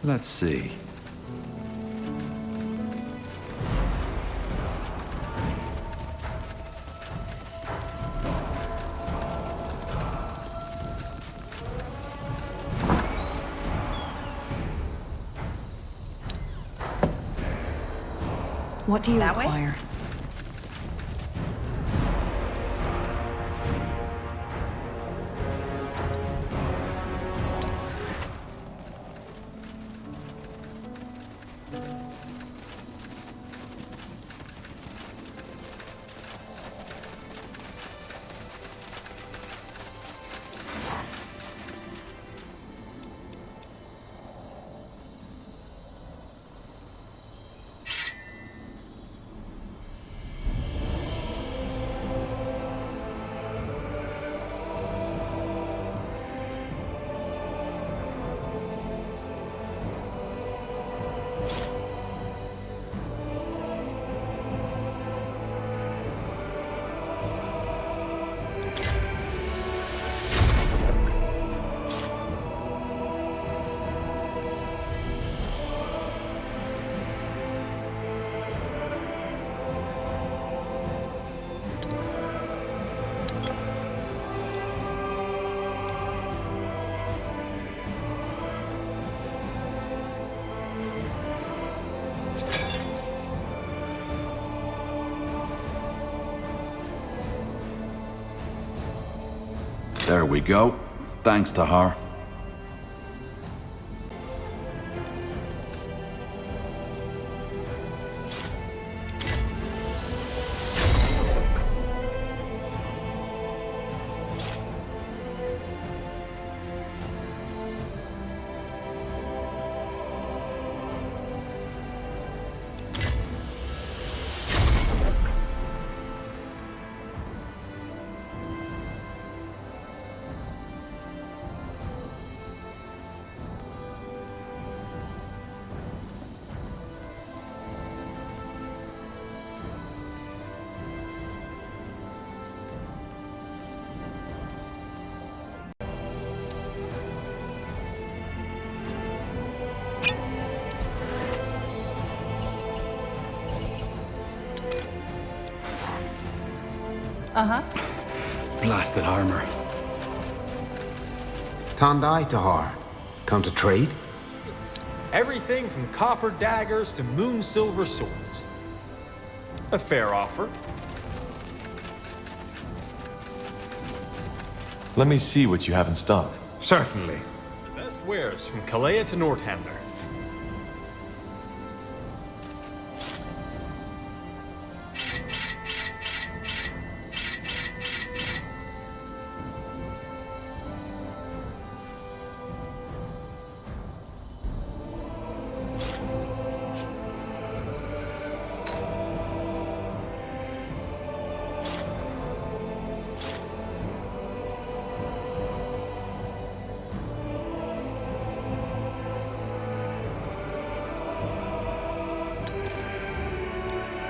Let's see. What do you That way? require? There we go. Thanks to her. Uh-huh. Blasted armor. Tandai Tahar. Come to trade? Everything from copper daggers to moon silver swords. A fair offer. Let me see what you have in stock. Certainly. The best wares from Kalea to Northander.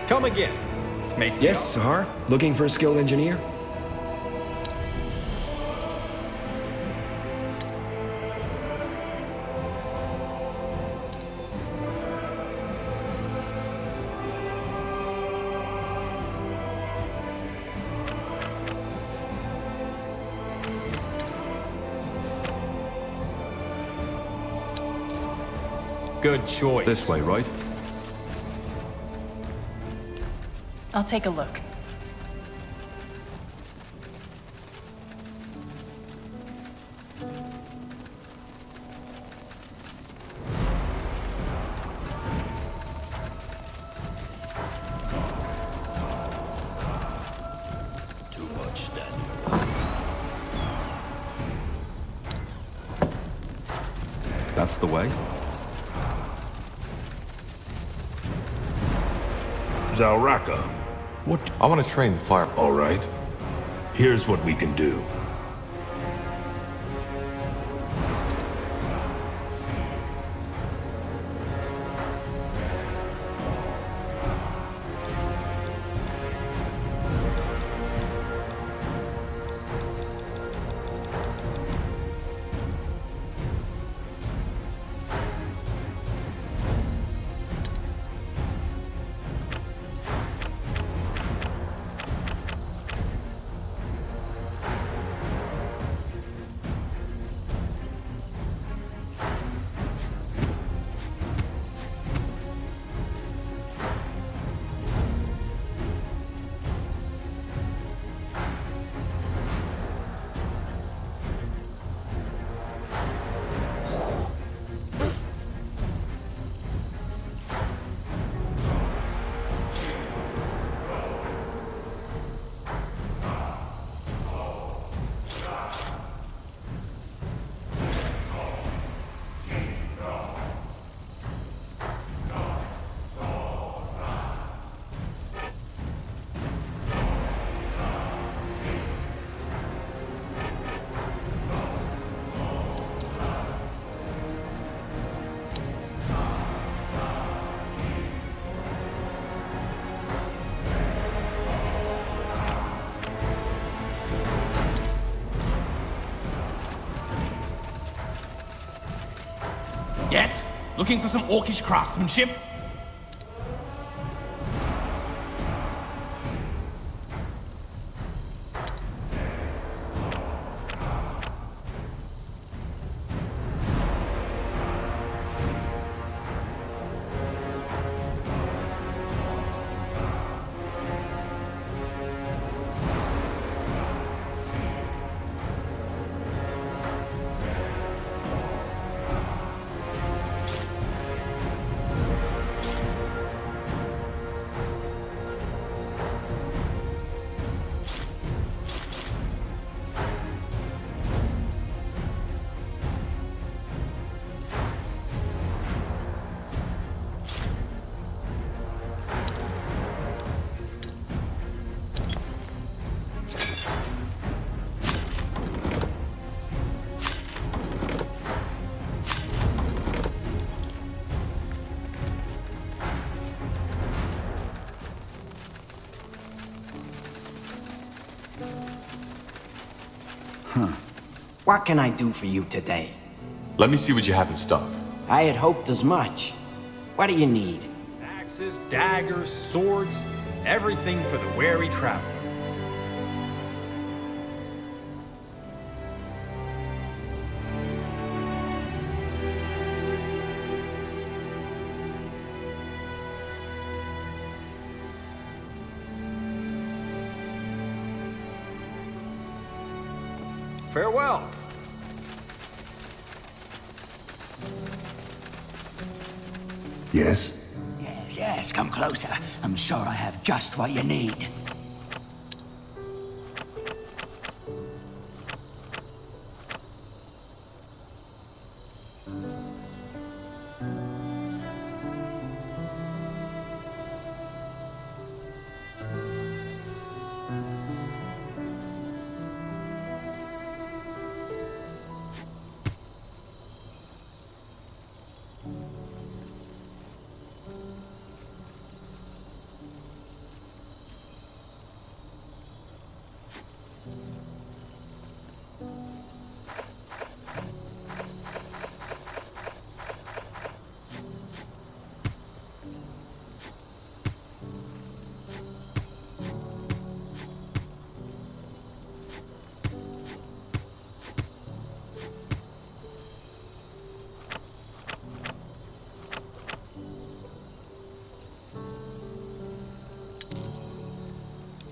Come again. Mate. Yes, Tahar. Looking for a skilled engineer? Good choice. This way, right? I'll take a look. Too much standing. That's the way. Zauraka, what? I want to train the fire. All right. Here's what we can do. Yes? Looking for some orcish craftsmanship? What can I do for you today? Let me see what you have in stock. I had hoped as much. What do you need? Axes, daggers, swords, everything for the wary traveler. Farewell. Yes? Yes, come closer. I'm sure I have just what you need.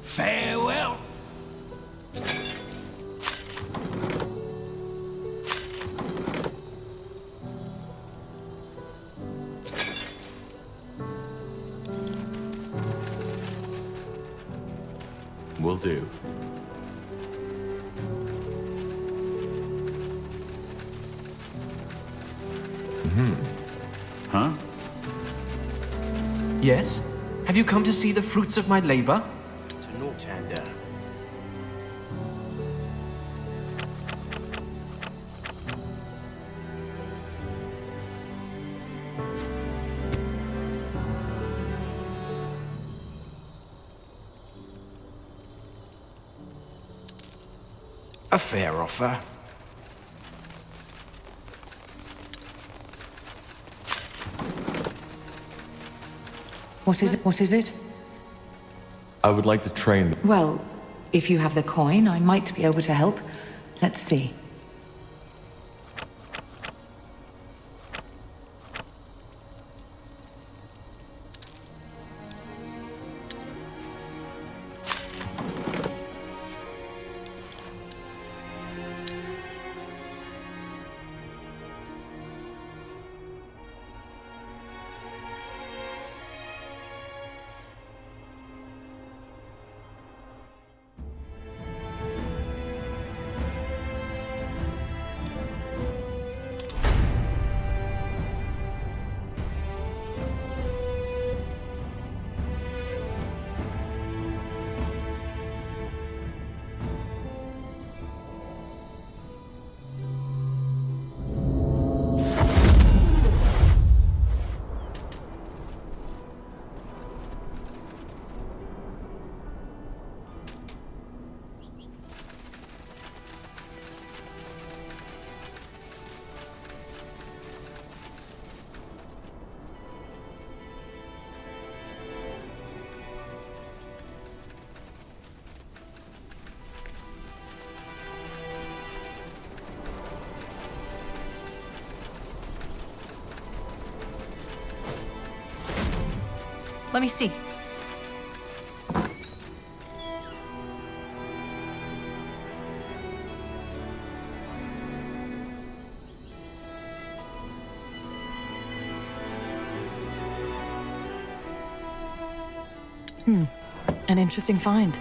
Farewell. Will do. Huh? Yes? Have you come to see the fruits of my labor? To no tender. A fair offer. What is it? What is it? I would like to train. Well, if you have the coin, I might be able to help. Let's see. Let me see. An interesting find.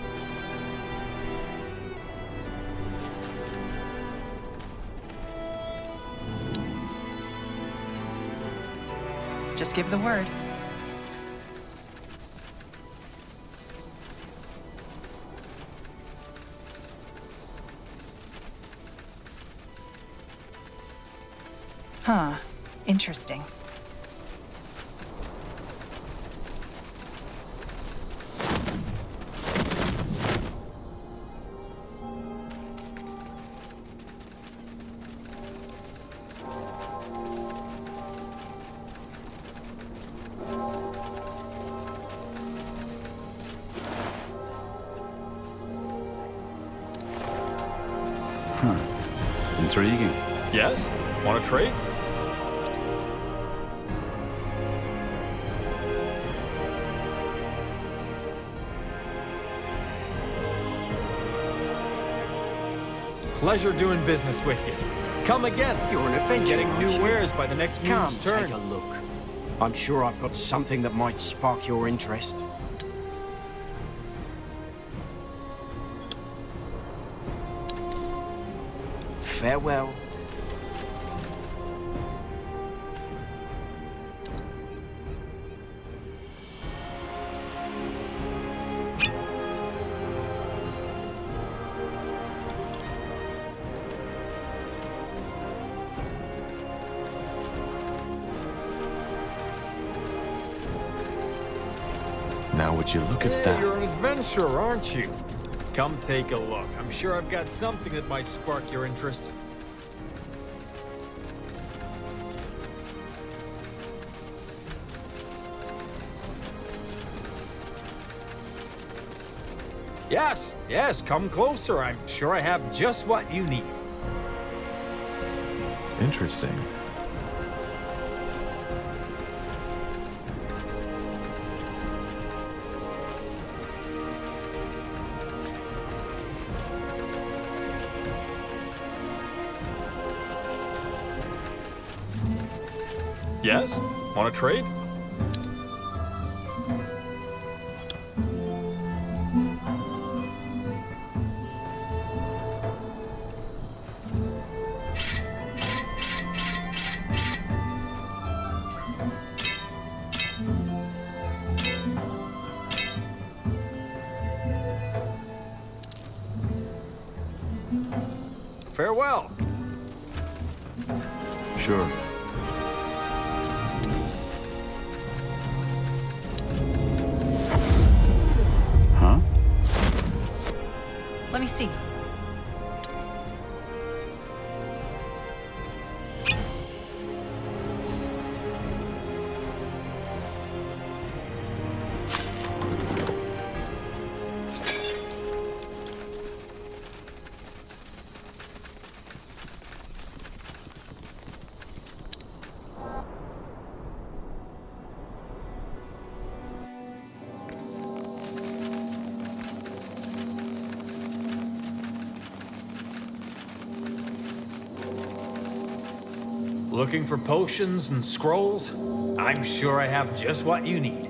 Just give the word. Huh. Interesting. Intriguing. Yes? Want to trade? Pleasure doing business with you. Come again. You're an adventurer, Getting aren't new you? wares by the next Come, moon's turn. take a look. I'm sure I've got something that might spark your interest. Farewell. Now would you look at Hey, that? you're an adventurer, aren't you? Come take a look. I'm sure I've got something that might spark your interest. Yes, yes, come closer. I'm sure I have just what you need. Interesting. Yes? Want to trade? Farewell. Sure. Huh? Let me see. Looking for potions and scrolls? I'm sure I have just what you need.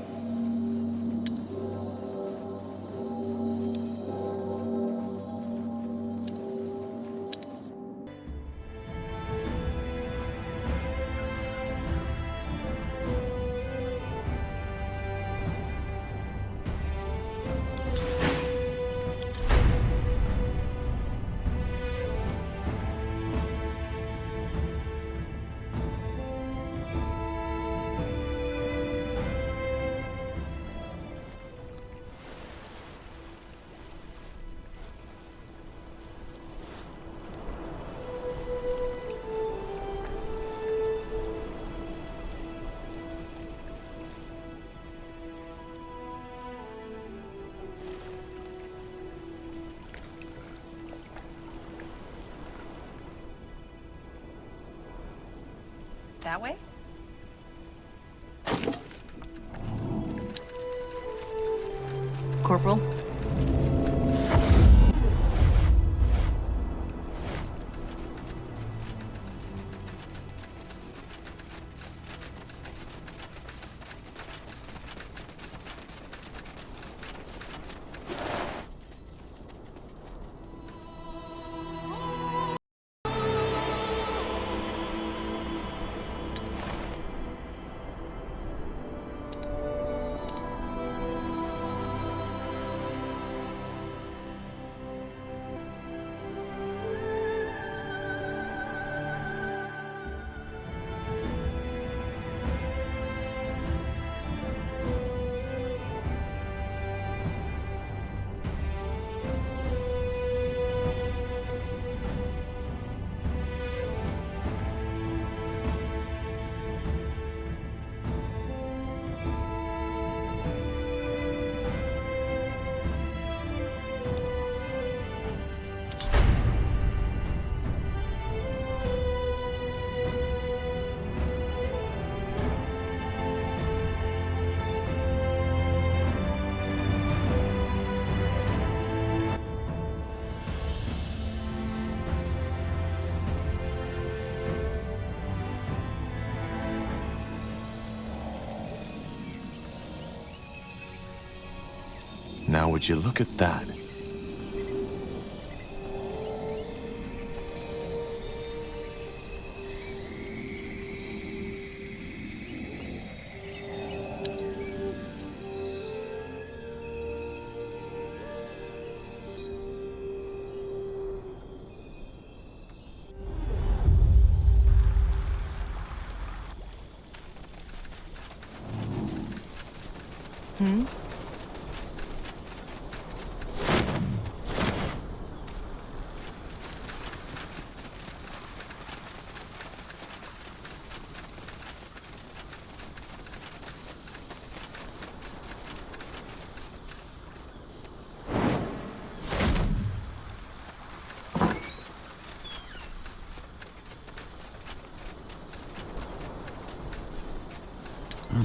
That way? Corporal. Now would you look at that?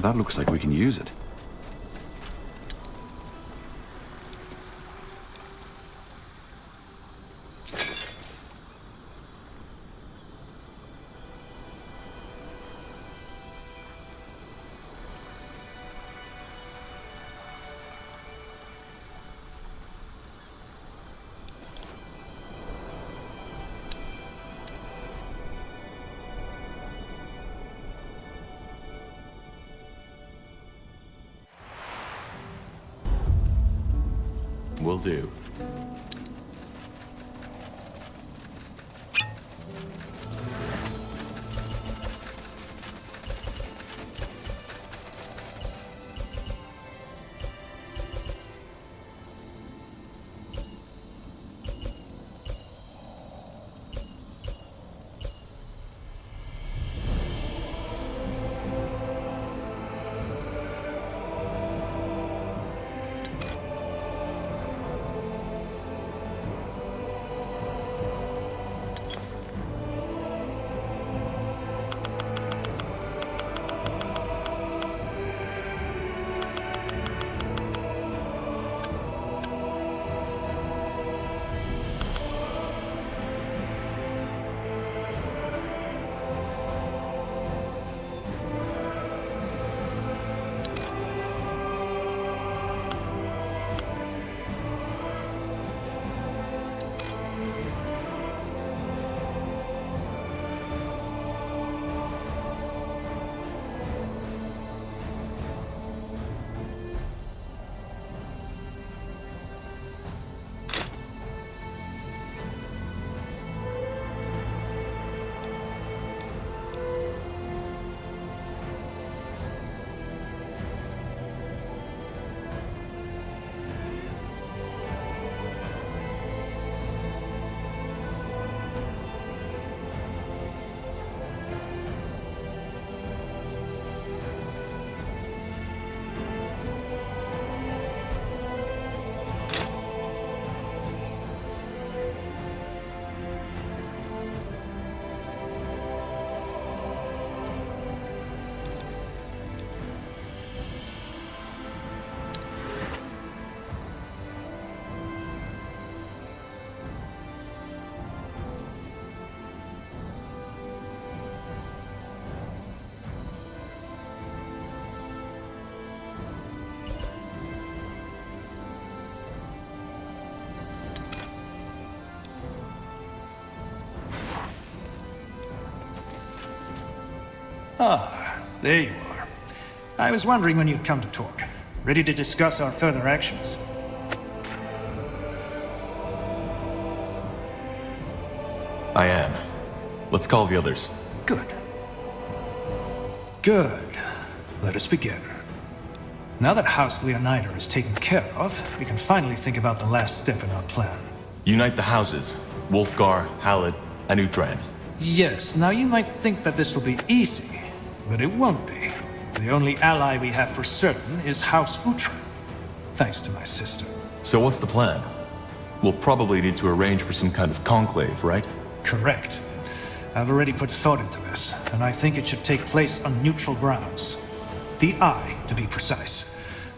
That looks like we can use it. Will do. Ah, there you are. I was wondering when you'd come to talk. Ready to discuss our further actions? I am. Let's call the others. Good. Good. Let us begin. Now that House Leonida is taken care of, we can finally think about the last step in our plan. Unite the houses. Wolfgar, Halid, and Utran. Yes, now you might think that this will be easy, but it won't be. The only ally we have for certain is House Utran, thanks to my sister. So what's the plan? We'll probably need to arrange for some kind of conclave, right? Correct. I've already put thought into this, and I think it should take place on neutral grounds. The Eye, to be precise.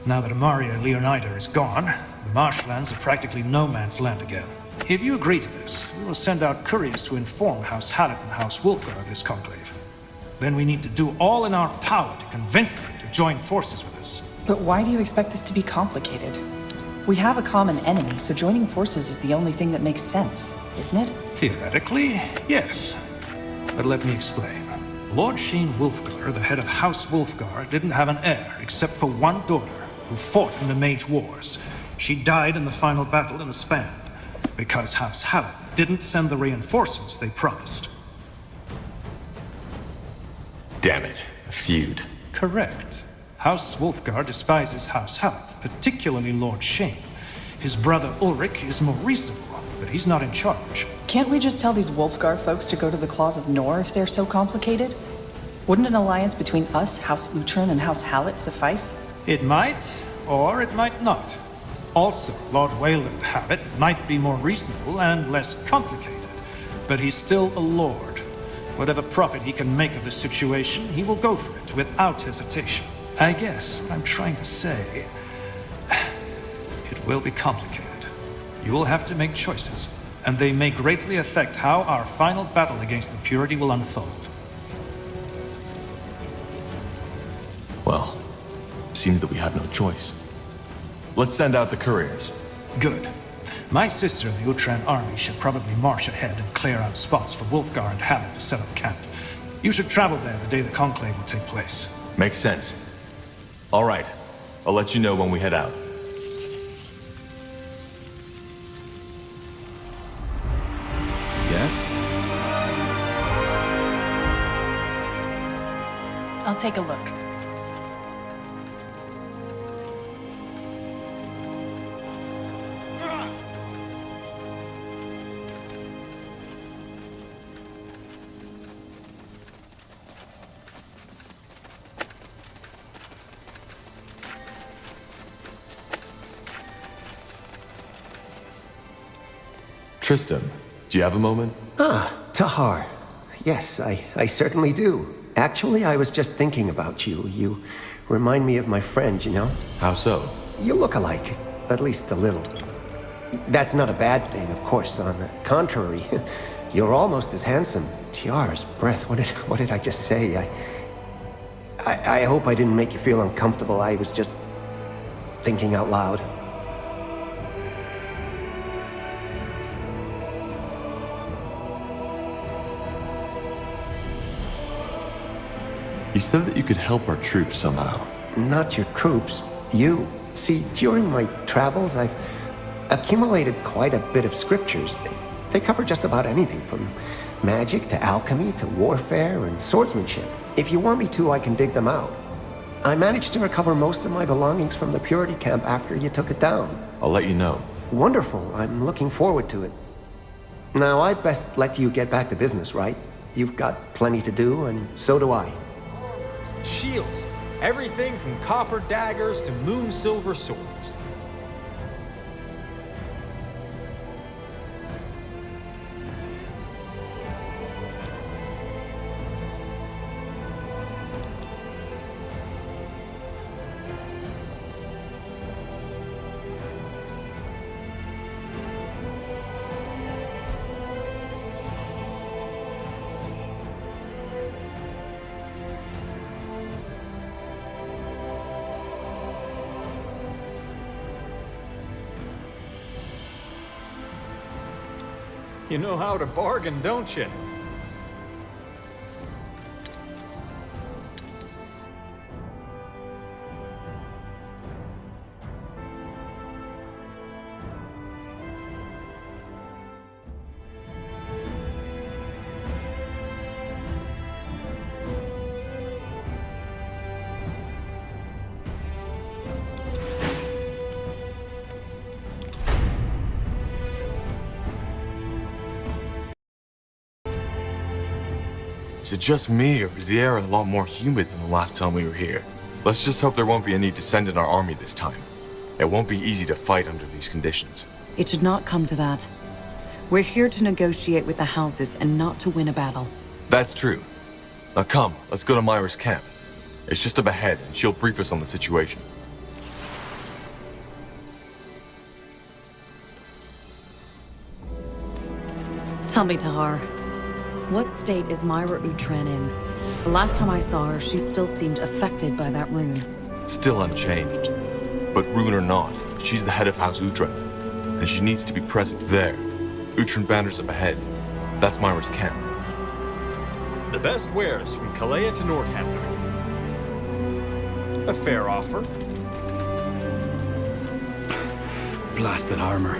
Now that Amaria Leonida is gone, the marshlands are practically no man's land again. If you agree to this, we will send out couriers to inform House Halid and House Wolfgar of this conclave. Then we need to do all in our power to convince them to join forces with us. But why do you expect this to be complicated? We have a common enemy, so joining forces is the only thing that makes sense, isn't it? Theoretically, yes. But let me explain. Lord Shane Wolfgar, the head of House Wolfgar, didn't have an heir except for one daughter, who fought in the Mage Wars. She died in the final battle in the span, because House Halid didn't send the reinforcements they promised. Damn it, a feud. Correct. House Wolfgar despises House Halid, particularly Lord Shane. His brother Ulrich is more reasonable, but he's not in charge. Can't we just tell these Wolfgar folks to go to the Claws of Nor if they're so complicated? Wouldn't an alliance between us, House Utran, and House Halid suffice? It might, or it might not. Also, Lord Wayland Halid might be more reasonable and less complicated, but he's still a lord. Whatever profit he can make of the situation, he will go for it without hesitation. I guess what I'm trying to say, it will be complicated. You will have to make choices, and they may greatly affect how our final battle against the Purity will unfold. Well, seems that we have no choice. Let's send out the couriers. Good. My sister and the Utran army should probably march ahead and clear out spots for Wolfgar and Halid to set up camp. You should travel there the day the conclave will take place. Makes sense. All right. I'll let you know when we head out. Yes? I'll take a look. Tristan, do you have a moment? Ah, Tahar. Yes, I certainly do. Actually, I was just thinking about you. You remind me of my friend, you know? How so? You look alike, at least a little. That's not a bad thing, of course. On the contrary, you're almost as handsome. Tiara's breath, what did I just say? I hope I didn't make you feel uncomfortable. I was just thinking out loud. You said that you could help our troops somehow. Not your troops, you. See, during my travels, I've accumulated quite a bit of scriptures. They cover just about anything from magic to alchemy to warfare and swordsmanship. If you want me to, I can dig them out. I managed to recover most of my belongings from the Purity camp after you took it down. I'll let you know. Wonderful. I'm looking forward to it. Now, I best let you get back to business, right? You've got plenty to do, and so do I. Shields. Everything from copper daggers to moon silver swords. You know how to bargain, don't you? Is it just me, or is the air a lot more humid than the last time we were here? Let's just hope there won't be any to send in our army this time. It won't be easy to fight under these conditions. It should not come to that. We're here to negotiate with the houses and not to win a battle. That's true. Now come, let's go to Myra's camp. It's just up ahead, and she'll brief us on the situation. Tell me, Tahar, what state is Myra Utran in? The last time I saw her, she still seemed affected by that rune. Still unchanged. But rune or not, she's the head of House Utran, and she needs to be present there. Utran banners up ahead. That's Myra's camp. The best wares from Kalea to Nordhammer. A fair offer. Blasted armor.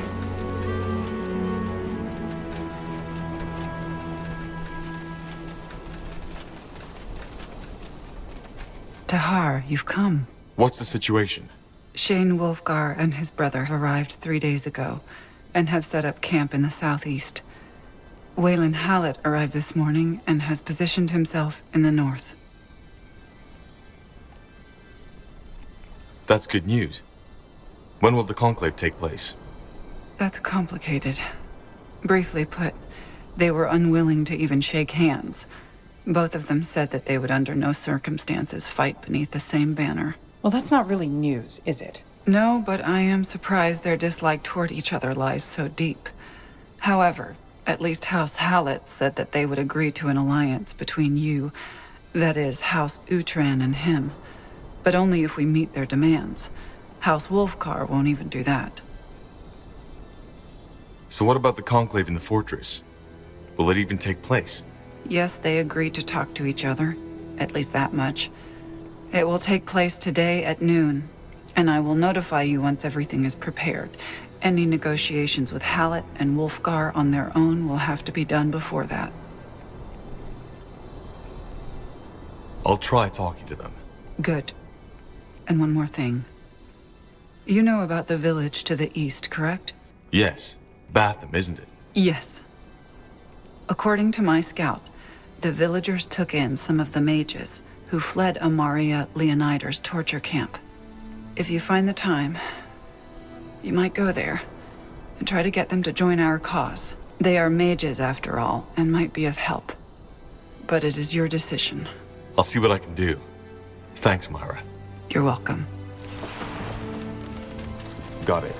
Tahar, you've come. What's the situation? Shane Wolfgar and his brother arrived 3 days ago and have set up camp in the southeast. Waylon Hallett arrived this morning and has positioned himself in the north. That's good news. When will the conclave take place? That's complicated. Briefly put, they were unwilling to even shake hands. Both of them said that they would under no circumstances fight beneath the same banner. Well, that's not really news, is it? No, but I am surprised their dislike toward each other lies so deep. However, at least House Hallett said that they would agree to an alliance between you, that is, House Utran and him. But only if we meet their demands. House Wolfgar won't even do that. So what about the conclave in the fortress? Will it even take place? Yes, they agreed to talk to each other. At least that much. It will take place today at noon, and I will notify you once everything is prepared. Any negotiations with Hallett and Wolfgar on their own will have to be done before that. I'll try talking to them. Good. And one more thing. You know about the village to the east, correct? Yes. Batham, isn't it? Yes. According to my scout, the villagers took in some of the mages who fled Amaria Leonider's torture camp. If you find the time, you might go there and try to get them to join our cause. They are mages, after all, and might be of help. But it is your decision. I'll see what I can do. Thanks, Myra. You're welcome. Got it.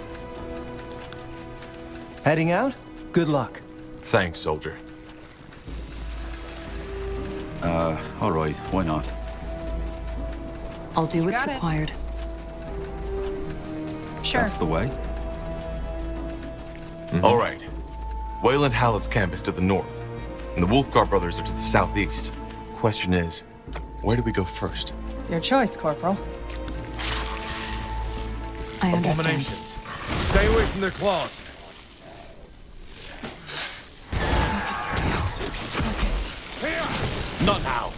Heading out? Good luck. Thanks, soldier. All right, why not? I'll do what's required. Sure. That's the way. All right. Waylon Hallett's camp is to the north, and the Wolfgar brothers are to the southeast. Question is, where do we go first? Your choice, Corporal. I understand. Abominations. Stay away from their claws. Focus, Ariel. Focus. Not now.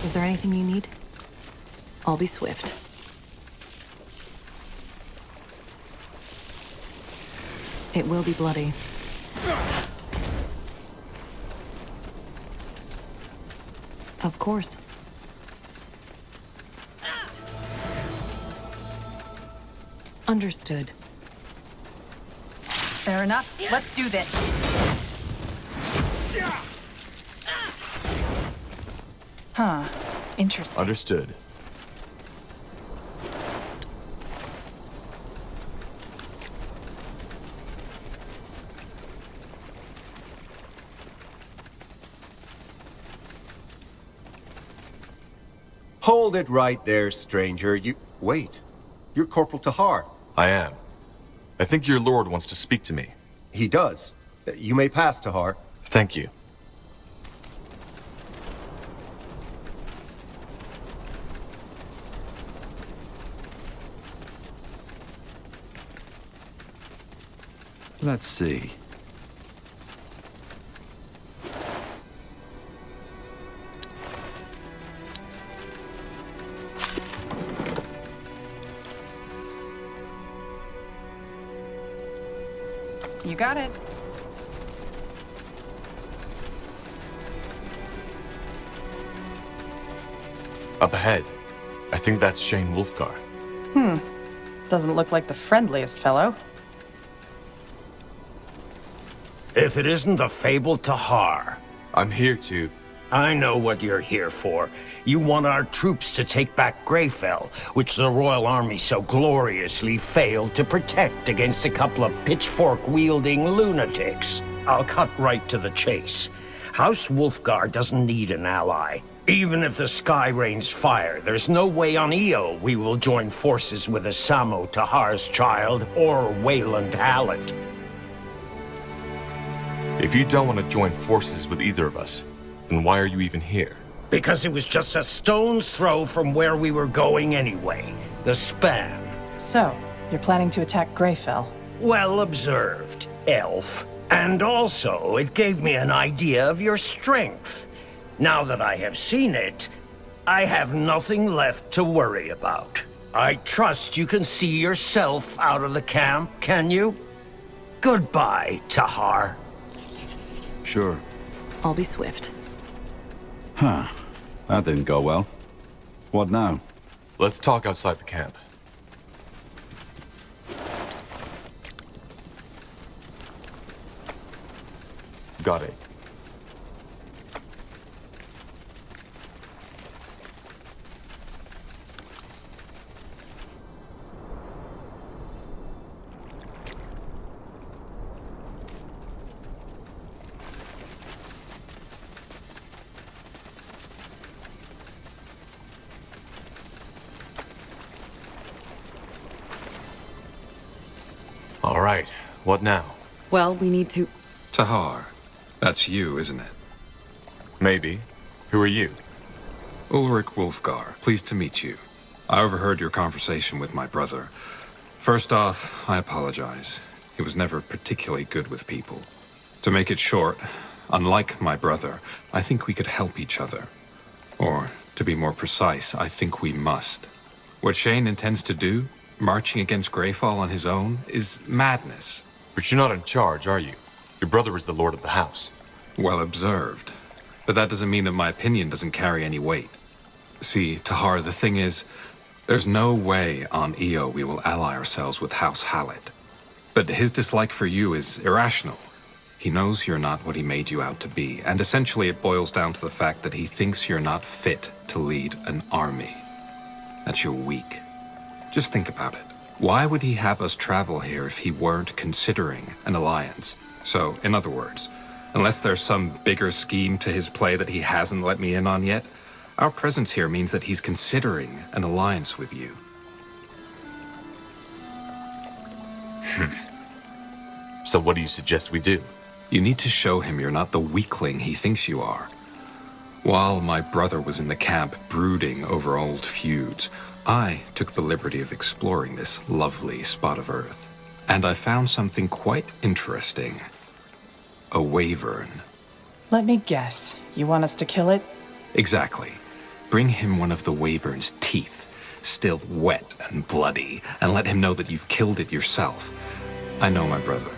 Is there anything you need? I'll be swift. It will be bloody. Of course. Understood. Fair enough. Let's do this. Huh. Interesting. Understood. Hold it right there, stranger. Wait. You're Corporal Tahar. I am. I think your lord wants to speak to me. He does. You may pass, Tahar. Thank you. Let's see. got it. Up ahead. I think that's Shane Wolfgar. Doesn't look like the friendliest fellow. If it isn't the fabled Tahar. I'm here to... I know what you're here for. You want our troops to take back Greyfell, which the Royal Army so gloriously failed to protect against a couple of pitchfork-wielding lunatics. I'll cut right to the chase. House Wolfgar doesn't need an ally. Even if the sky rains fire, there's no way on Io we will join forces with Asamo Tahar's child or Wayland Hallett. If you don't want to join forces with either of us, then why are you even here? Because it was just a stone's throw from where we were going anyway. The span. So, you're planning to attack Greyfell? Well observed, elf. And also, it gave me an idea of your strength. Now that I have seen it, I have nothing left to worry about. I trust you can see yourself out of the camp, can you? Goodbye, Tahar. Sure. I'll be swift. Huh. That didn't go well. What now? Let's talk outside the camp. Got it. All right, what now? Well, we need to... Tahar. That's you, isn't it? Maybe. Who are you? Ulrich Wolfgar. Pleased to meet you. I overheard your conversation with my brother. First off, I apologize. He was never particularly good with people. To make it short, unlike my brother, I think we could help each other. Or, to be more precise, I think we must. What Shane intends to do, marching against Greyfall on his own, is madness. But you're not in charge, are you? Your brother is the lord of the house. Well observed. But that doesn't mean that my opinion doesn't carry any weight. See, Tahar, the thing is, there's no way on Io we will ally ourselves with House Hallett. But his dislike for you is irrational. He knows you're not what he made you out to be, and essentially it boils down to the fact that he thinks you're not fit to lead an army. That you're weak. Just think about it. Why would he have us travel here if he weren't considering an alliance? So, in other words, unless there's some bigger scheme to his play that he hasn't let me in on yet, our presence here means that he's considering an alliance with you. So what do you suggest we do? You need to show him you're not the weakling he thinks you are. While my brother was in the camp brooding over old feuds, I took the liberty of exploring this lovely spot of earth. And I found something quite interesting. A wyvern. Let me guess. You want us to kill it? Exactly. Bring him one of the wyvern's teeth, still wet and bloody, and let him know that you've killed it yourself. I know my brother.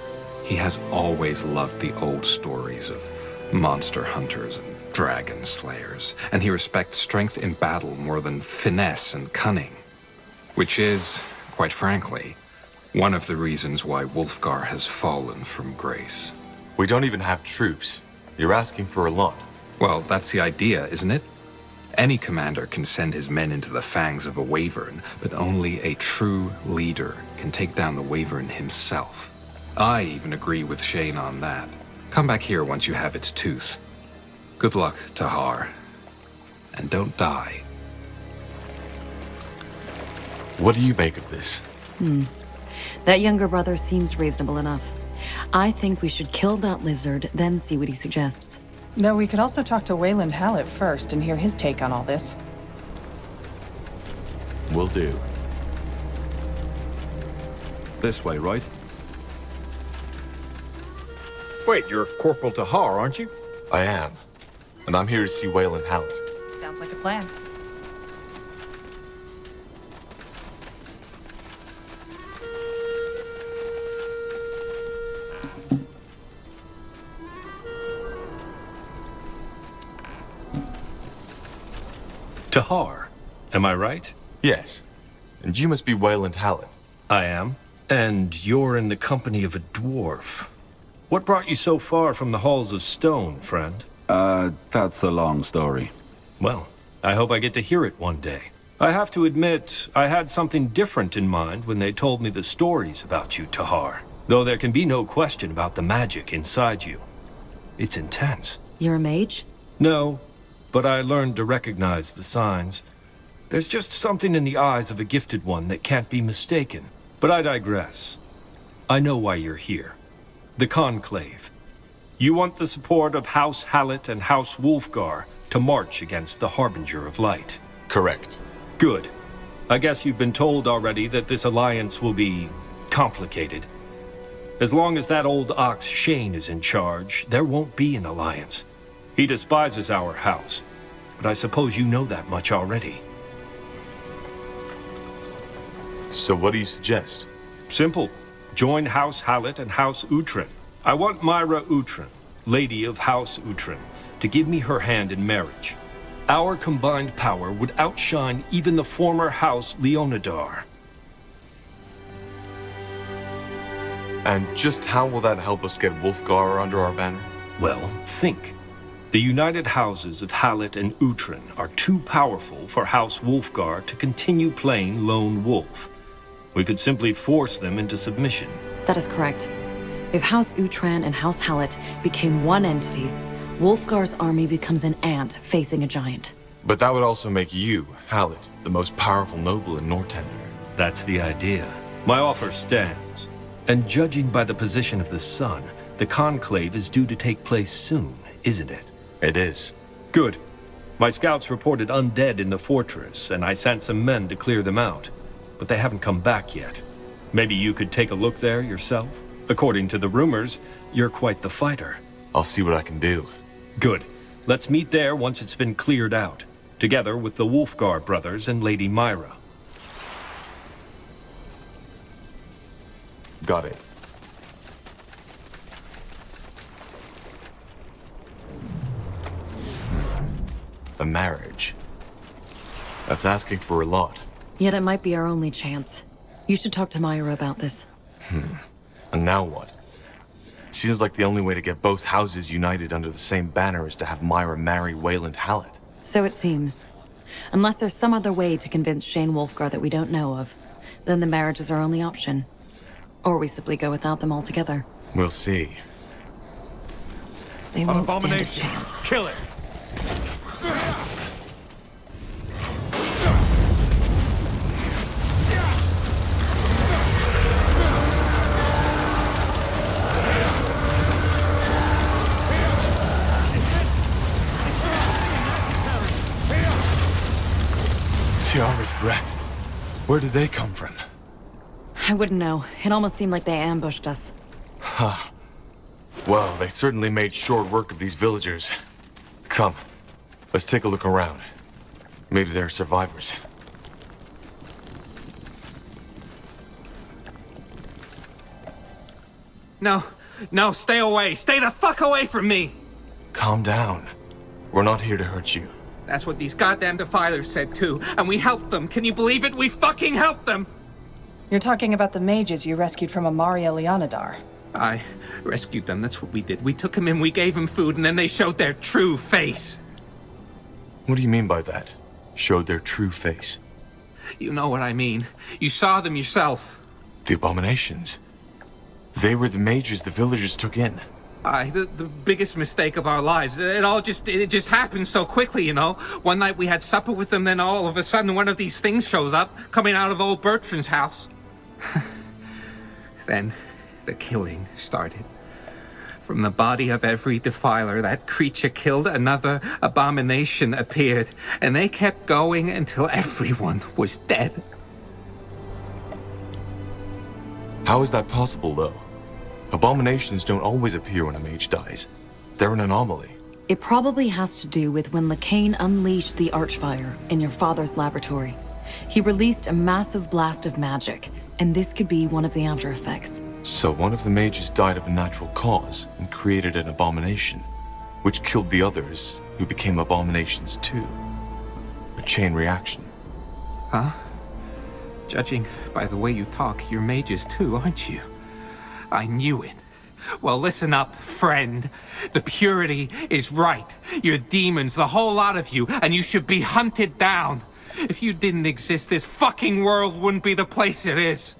He has always loved the old stories of monster hunters and dragon slayers, and he respects strength in battle more than finesse and cunning. Which is, quite frankly, one of the reasons why Wolfgar has fallen from grace. We don't even have troops. You're asking for a lot. Well, that's the idea, isn't it? Any commander can send his men into the fangs of a wyvern, but only a true leader can take down the wyvern himself. I even agree with Shane on that. Come back here once you have its tooth. Good luck, Tahar. And don't die. What do you make of this? That younger brother seems reasonable enough. I think we should kill that lizard, then see what he suggests. Though we could also talk to Wayland Hallett first and hear his take on all this. Will do. This way, right? Wait, you're Corporal Tahar, aren't you? I am. And I'm here to see Wayland Hallett. Sounds like a plan. Tahar, am I right? Yes. And you must be Wayland Hallett. I am. And you're in the company of a dwarf. What brought you so far from the halls of stone, friend? That's a long story. Well, I hope I get to hear it one day. I have to admit, I had something different in mind when they told me the stories about you, Tahar. Though there can be no question about the magic inside you. It's intense. You're a mage? No, but I learned to recognize the signs. There's just something in the eyes of a gifted one that can't be mistaken. But I digress. I know why you're here. The Conclave. You want the support of House Hallett and House Wolfgar to march against the Harbinger of Light. Correct. Good. I guess you've been told already that this alliance will be complicated. As long as that old ox Shane is in charge, there won't be an alliance. He despises our house, but I suppose you know that much already. So what do you suggest? Simple. Join House Hallett and House Uhtred. I want Myra Uhtred, Lady of House Uhtred, to give me her hand in marriage. Our combined power would outshine even the former House Leonidar. And just how will that help us get Wolfgar under our banner? Well, think. The united houses of Hallett and Uhtred are too powerful for House Wolfgar to continue playing lone wolf. We could simply force them into submission. That is correct. If House Uhtred and House Hallett became one entity, Wolfgar's army becomes an ant facing a giant. But that would also make you, Hallett, the most powerful noble in Nortender. That's the idea. My offer stands. And judging by the position of the sun, the conclave is due to take place soon, isn't it? It is. Good. My scouts reported undead in the fortress, and I sent some men to clear them out. But they haven't come back yet. Maybe you could take a look there yourself? According to the rumors, you're quite the fighter. I'll see what I can do. Good. Let's meet there once it's been cleared out, together with the Wolfgar brothers and Lady Myra. Got it. A marriage. That's asking for a lot. Yet it might be our only chance. You should talk to Myra about this. And now what? Seems like the only way to get both houses united under the same banner is to have Myra marry Wayland Hallett. So it seems. Unless there's some other way to convince Shane Wolfgar that we don't know of, then the marriage is our only option. Or we simply go without them altogether. We'll see. They won't stand a chance. Kill it! Tiara's breath. Where did they come from? I wouldn't know. It almost seemed like they ambushed us. Huh. Well, they certainly made short work of these villagers. Come, let's take a look around. Maybe they're survivors. No, stay away. Stay the fuck away from me! Calm down. We're not here to hurt you. That's what these goddamn defilers said too, and we helped them. Can you believe it? We fucking helped them! You're talking about the mages you rescued from Amaria Leonidar. I rescued them, that's what we did. We took them in, we gave them food, and then they showed their true face. What do you mean by that? Showed their true face? You know what I mean. You saw them yourself. The abominations. They were the mages the villagers took in. The biggest mistake of our lives. It just happened so quickly, you know? One night we had supper with them, then all of a sudden one of these things shows up, coming out of old Bertrand's house. Then the killing started. From the body of every defiler that creature killed, another abomination appeared, and they kept going until everyone was dead. How is that possible, though? Abominations don't always appear when a mage dies. They're an anomaly. It probably has to do with when Lacane unleashed the Archfire in your father's laboratory. He released a massive blast of magic, and this could be one of the after effects. So one of the mages died of a natural cause and created an abomination, which killed the others, who became abominations too. A A chain reaction. Huh? Judging by the way you talk, you're mages too, aren't you? I knew it. Well, listen up, friend. The purity is right. You're demons, the whole lot of you, and you should be hunted down. If you didn't exist, this fucking world wouldn't be the place it is.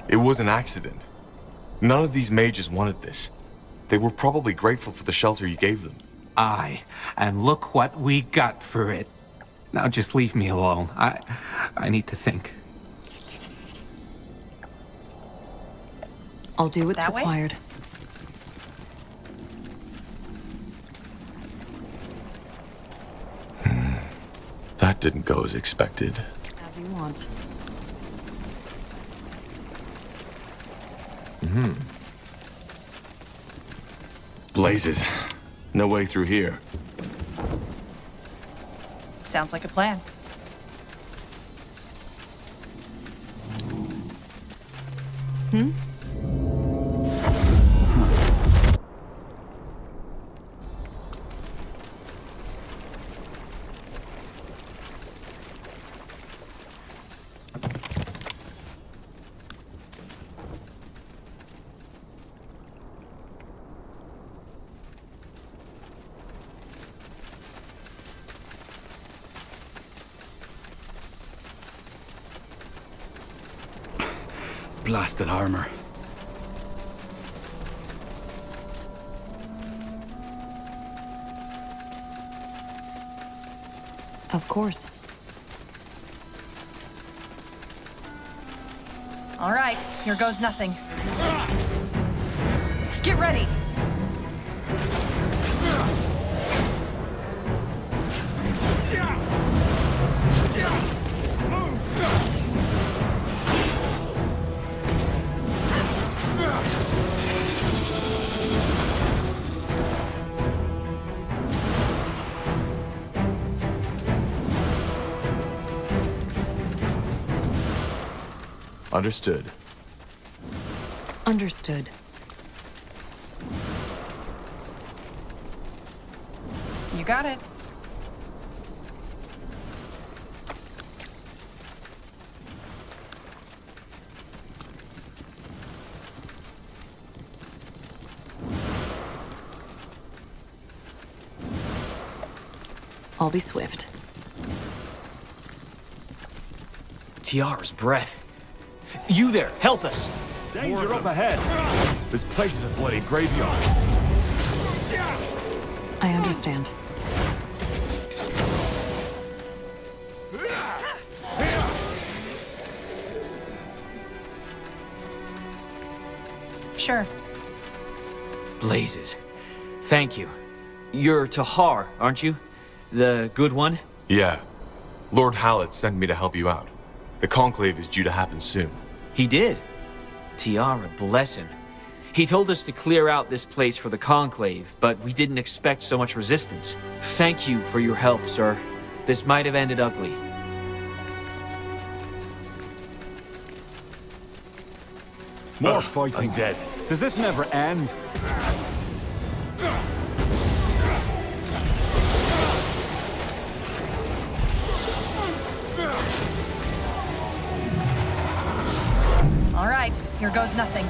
It was an accident. None of these mages wanted this. They were probably grateful for the shelter you gave them. Aye, and look what we got for it. Now just leave me alone. I need to think. I'll do what's That way? required. That didn't go as expected. As you want. Blazes. No way through here. Sounds like a plan. Blasted armor. Of course. All right, here goes nothing. Get ready. Understood. Understood. You got it. I'll be swift. Tiara's breath. You there, help us! Danger up ahead! This place is a bloody graveyard. I understand. Sure. Blazes. Thank you. You're Tahar, aren't you? The good one? Yeah. Lord Hallett sent me to help you out. The conclave is due to happen soon. He did. Tiara, bless him. He told us to clear out this place for the conclave, but we didn't expect so much resistance. Thank you for your help, sir. This might have ended ugly. More fighting. I'm dead. Does this never end? All right, here goes nothing.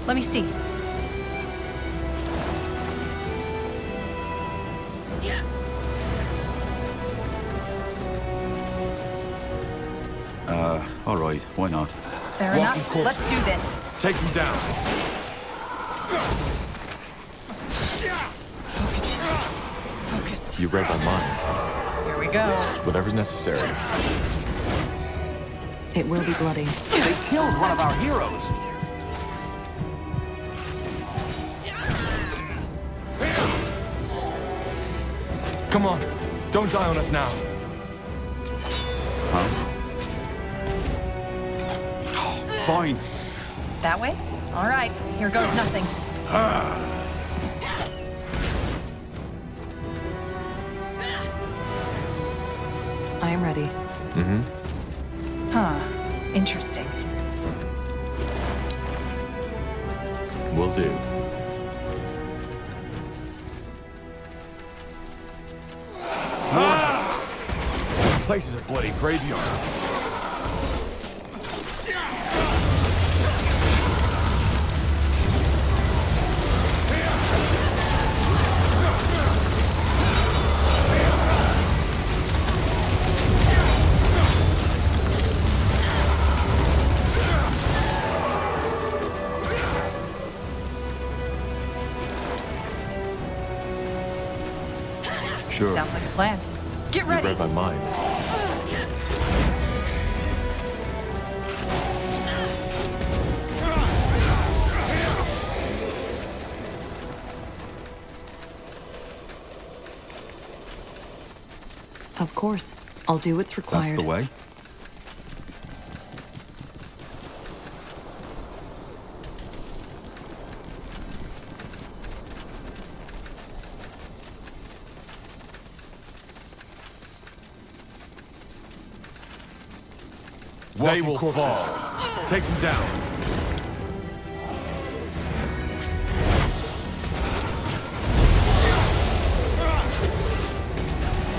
Let me see. All right, why not? Fair enough. Let's do this. Take them down. Focus. You read my mind. Here we go. Whatever's necessary. It will be bloody. They killed one of our heroes. Come on. Don't die on us now. Huh? Fine. That way? All right, here goes nothing. I am ready. Huh. Interesting. Will do. This place is a bloody graveyard. Sure. Sounds like a plan. Get You ready. read my mind. Of course. I'll do what's required. That's the way. They will fall. Take them down.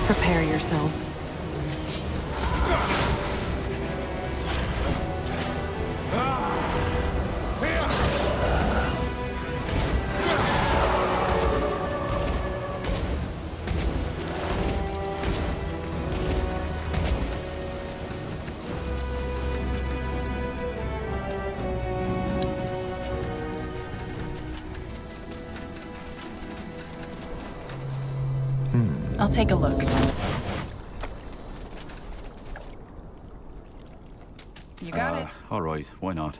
Prepare yourselves. I'll take a look. You got it. All right, why not?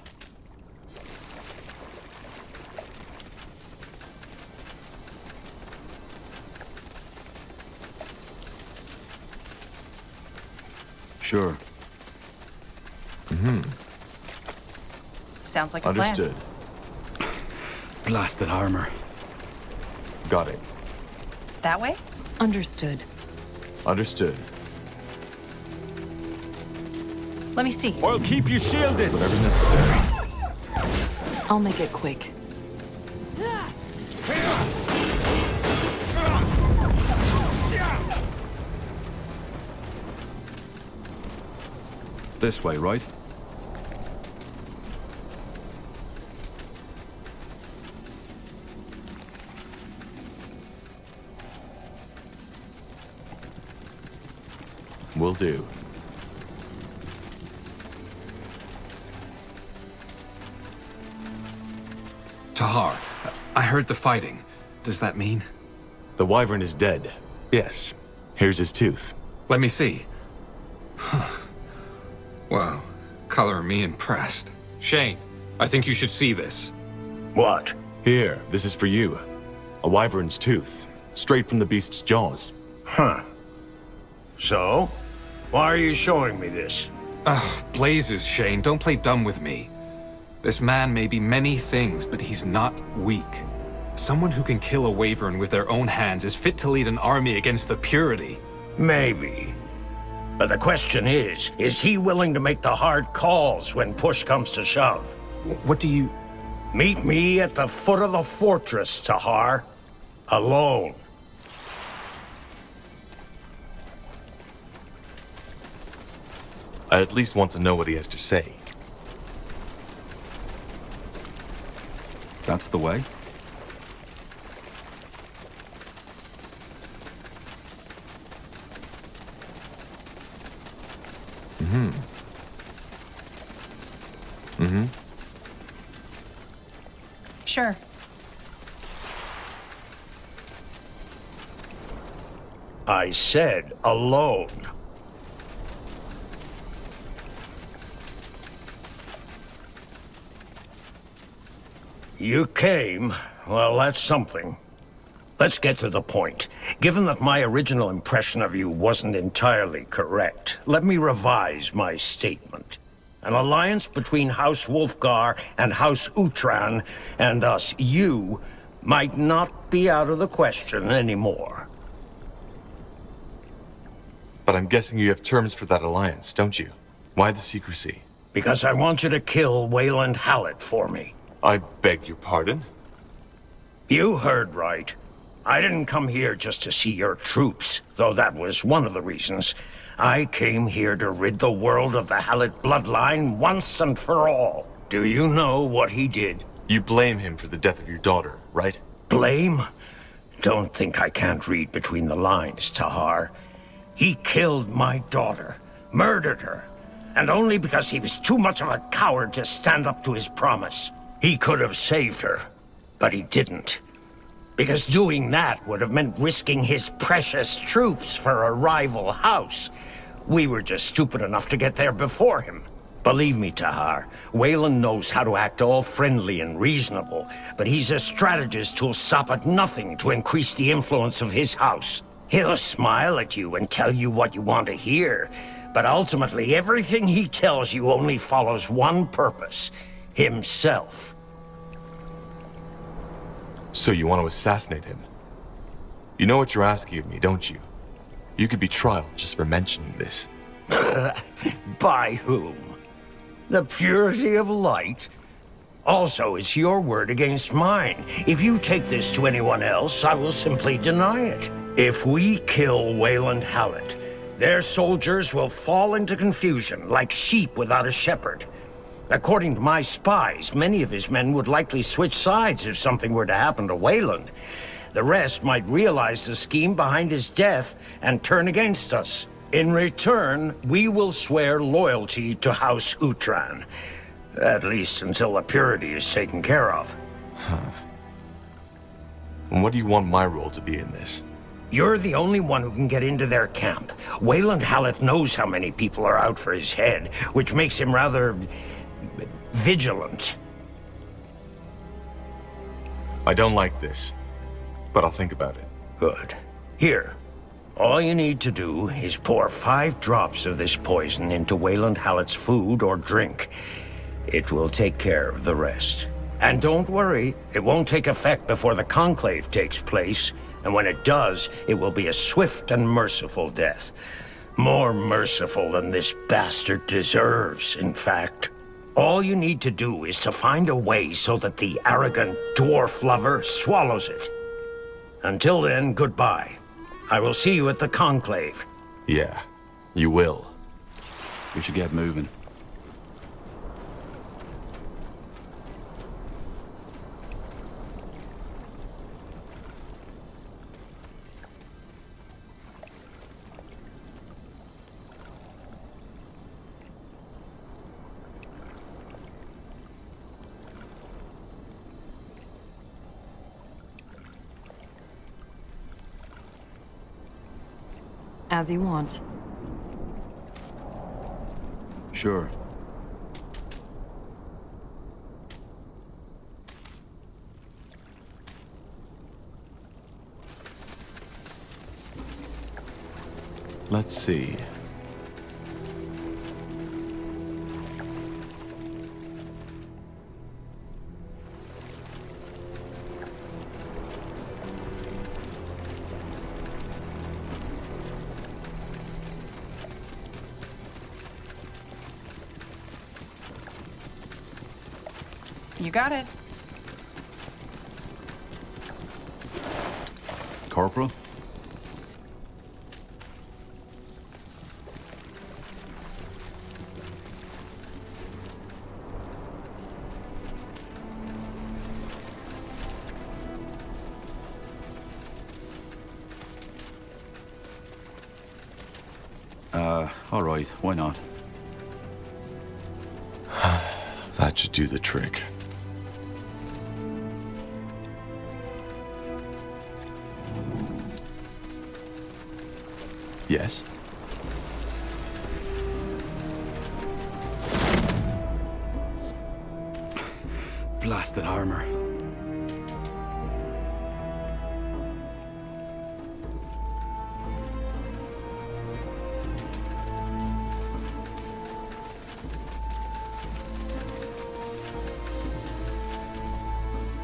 Sure. Sounds like a Understood. Blasted armor. Got it. plan. That way? Understood. Understood. Let me see. I'll keep you shielded. Whatever's necessary. I'll make it quick. This way, right? Will do. Tahar, I heard the fighting. Does that mean? The wyvern is dead. Yes. Here's his tooth. Let me see. Huh. Well, color me impressed. Shane, I think you should see this. What? Here, this is for you. A wyvern's tooth. Straight from the beast's jaws. Huh. So? Why are you showing me this? Blazes, Shane, don't play dumb with me. This man may be many things, but he's not weak. Someone who can kill a wyvern with their own hands is fit to lead an army against the purity. Maybe. But the question is he willing to make the hard calls when push comes to shove? What do you... Meet me at the foot of the fortress, Tahar. Alone. I at least want to know what he has to say. That's the way. Sure. I said alone. You came. Well, that's something. Let's get to the point. Given that my original impression of you wasn't entirely correct, let me revise my statement. An alliance between House Wolfgar and House Utran, and thus you, might not be out of the question anymore. But I'm guessing you have terms for that alliance, don't you? Why the secrecy? Because I want you to kill Wayland Hallett for me. I beg your pardon? You heard right. I didn't come here just to see your troops, though that was one of the reasons. I came here to rid the world of the Hallett bloodline once and for all. Do you know what he did? You blame him for the death of your daughter, right? Blame? Don't think I can't read between the lines, Tahar. He killed my daughter, murdered her, and only because he was too much of a coward to stand up to his promise. He could have saved her, but he didn't. Because doing that would have meant risking his precious troops for a rival house. We were just stupid enough to get there before him. Believe me, Tahar, Wayland knows how to act all friendly and reasonable, but he's a strategist who'll stop at nothing to increase the influence of his house. He'll smile at you and tell you what you want to hear, but ultimately everything he tells you only follows one purpose: himself. So you want to assassinate him? You know what you're asking of me, don't you? You could be trialed just for mentioning this. By whom? The purity of light? Also, it's your word against mine. If you take this to anyone else, I will simply deny it. If we kill Wayland Hallett, their soldiers will fall into confusion like sheep without a shepherd. According to my spies, many of his men would likely switch sides if something were to happen to Wayland. The rest might realize the scheme behind his death and turn against us. In return, we will swear loyalty to House Utran. At least until the purity is taken care of. Huh. And what do you want my role to be in this? You're the only one who can get into their camp. Wayland Hallett knows how many people are out for his head, which makes him rather vigilant. I don't like this, but I'll think about it. Good. Here. All you need to do is pour 5 drops of this poison into Wayland Hallett's food or drink. It will take care of the rest. And don't worry, it won't take effect before the conclave takes place, and when it does, it will be a swift and merciful death. More merciful than this bastard deserves, in fact. All you need to do is to find a way so that the arrogant dwarf lover swallows it. Until then, goodbye. I will see you at the conclave. Yeah, you will. We should get moving. As you want. Sure. Let's see. You got it. Corporal? All right, why not? That should do the trick. Yes? Blasted armor.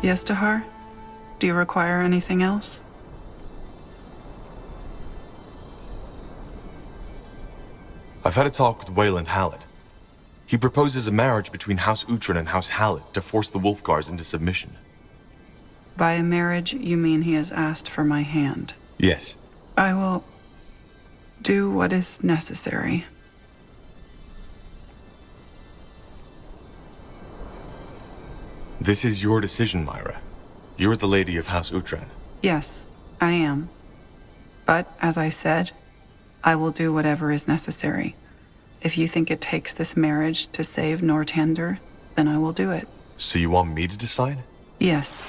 Yes, Tahar? Do you require anything else? I've had a talk with Wayland Hallett. He proposes a marriage between House Uhtred and House Hallett to force the Wolfgars into submission. By a marriage, you mean he has asked for my hand? Yes. I will do what is necessary. This is your decision, Myra. You're the lady of House Uhtred. Yes, I am. But, as I said, I will do whatever is necessary. If you think it takes this marriage to save Northander, then I will do it. So you want me to decide? Yes.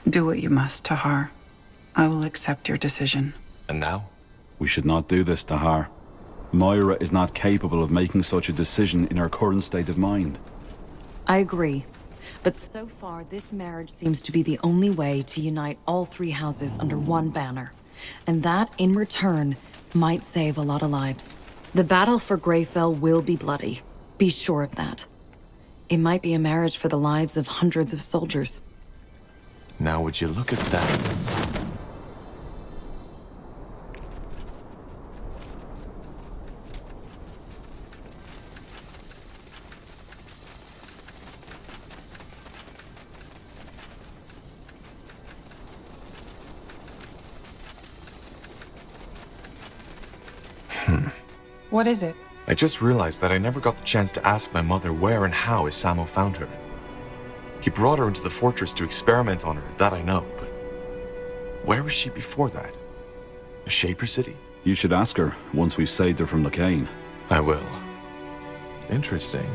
Do what you must, Tahar. I will accept your decision. And now? We should not do this, Tahar. Moira is not capable of making such a decision in her current state of mind. I agree. But so far, this marriage seems to be the only way to unite all three houses under one banner. And that, in return, might save a lot of lives. The battle for Greyfell will be bloody. Be sure of that. It might be a marriage for the lives of hundreds of soldiers. Now would you look at that? What is it? I just realized that I never got the chance to ask my mother where and how Isamo found her. He brought her into the fortress to experiment on her, that I know, but where was she before that? A Shaper City? You should ask her once we've saved her from Lacane. I will. Interesting.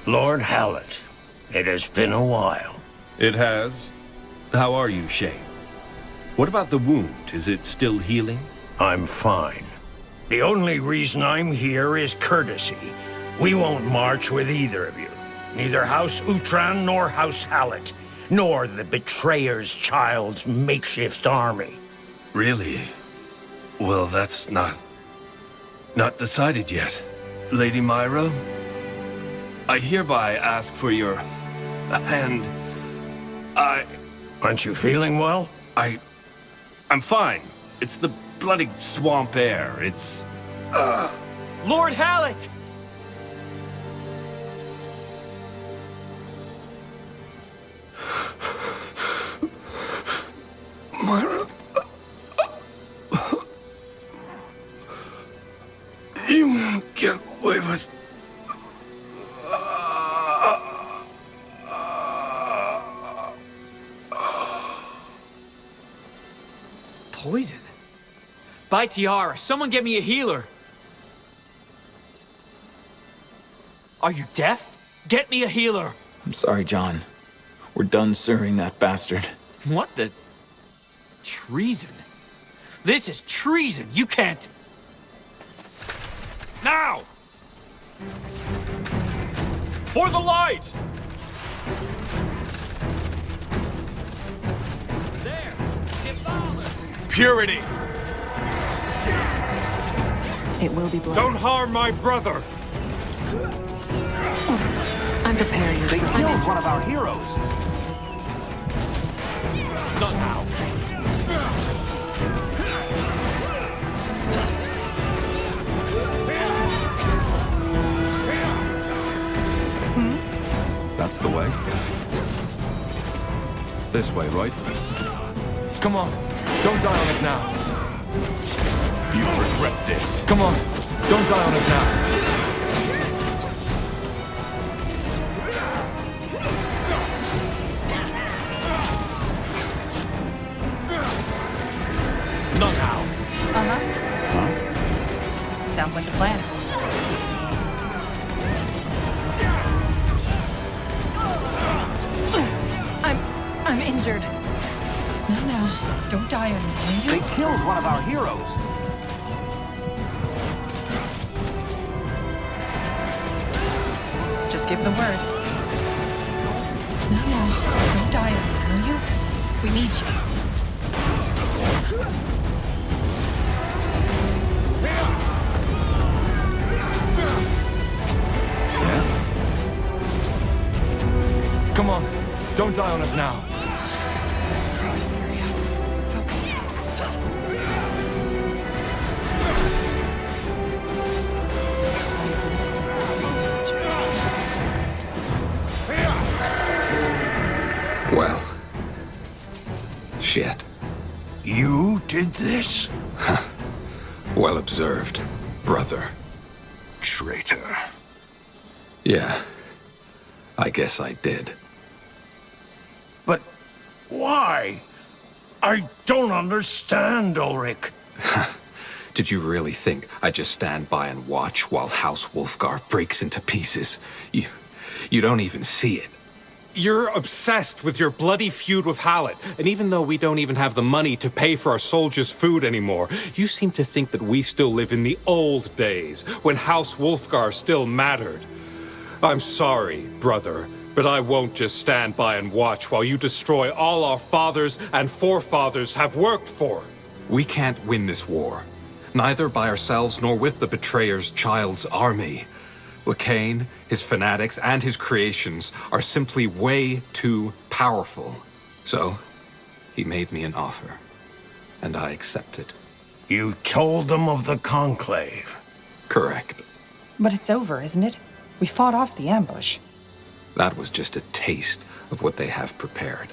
Lord Hallett, it has been a while. It has. How are you, Shane? What about the wound? Is it still healing? I'm fine. The only reason I'm here is courtesy. We won't march with either of you. Neither House Uhtred nor House Hallett, nor the Betrayer's Child's makeshift army. Really? Well, that's not decided yet. Lady Myra, I hereby ask for your hand. Aren't you feeling well? I'm fine. It's the bloody swamp air. It's... Lord Hallett! Myra... You won't get away with... Poison? By Tiara, someone get me a healer! Are you deaf? Get me a healer! I'm sorry, John. We're done serving that bastard. What the... Treason? This is treason! You can't... Now! For the light! There! Purity! It will be blood. Don't harm my brother! I'm preparing They yourself. killed one of our heroes! Not now. That's the way. This way, right? Come on, don't die on us now. You regret this. Come on, don't die on us now. Not now. Sounds like a plan. I'm injured. No, don't die on me, will you? They killed one of our heroes! Just give the word. No, don't die on me, will you? We need you. Don't die on us now. Well. Shit. You did this? Well observed, brother. Traitor. Yeah. I guess I did. But why? I don't understand, Ulrich. Did you really think I'd just stand by and watch while House Wolfgar breaks into pieces? You don't even see it. You're obsessed with your bloody feud with Hallett, and even though we don't even have the money to pay for our soldiers' food anymore, you seem to think that we still live in the old days, when House Wolfgar still mattered. I'm sorry, brother, but I won't just stand by and watch while you destroy all our fathers and forefathers have worked for. We can't win this war, neither by ourselves nor with the betrayer's child's army. Lacane, his fanatics, and his creations are simply way too powerful. So, he made me an offer, and I accepted. You told them of the Conclave? Correct. But it's over, isn't it? We fought off the ambush. That was just a taste of what they have prepared.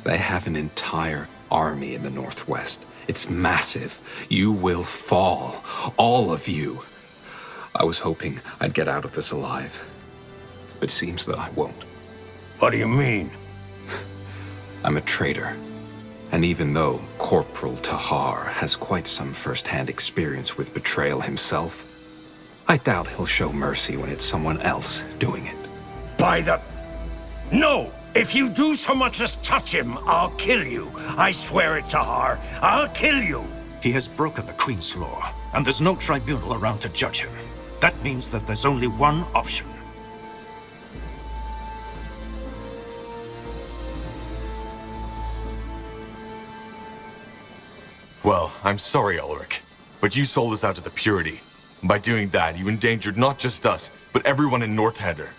They have an entire army in the Northwest. It's massive. You will fall. All of you. I was hoping I'd get out of this alive. But it seems that I won't. What do you mean? I'm a traitor. And even though Corporal Tahar has quite some first-hand experience with betrayal himself, I doubt he'll show mercy when it's someone else doing it. By the... No! If you do so much as touch him, I'll kill you. I swear it, Tahar. I'll kill you. He has broken the Queen's law, and there's no tribunal around to judge him. That means that there's only one option. Well, I'm sorry, Ulrich, but you sold us out to the Purity. By doing that, you endangered not just us, but everyone in Northander.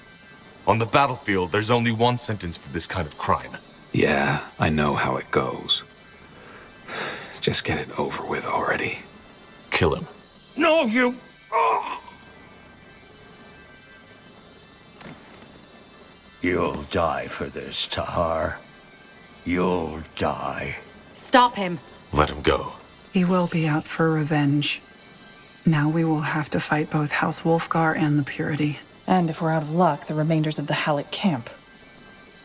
On the battlefield, there's only one sentence for this kind of crime. Yeah, I know how it goes. Just get it over with already. Kill him. No, you... Oh. You'll die for this, Tahar. You'll die. Stop him. Let him go. He will be out for revenge. Now we will have to fight both House Wolfgar and the Purity. And if we're out of luck, the remainders of the Hallett camp.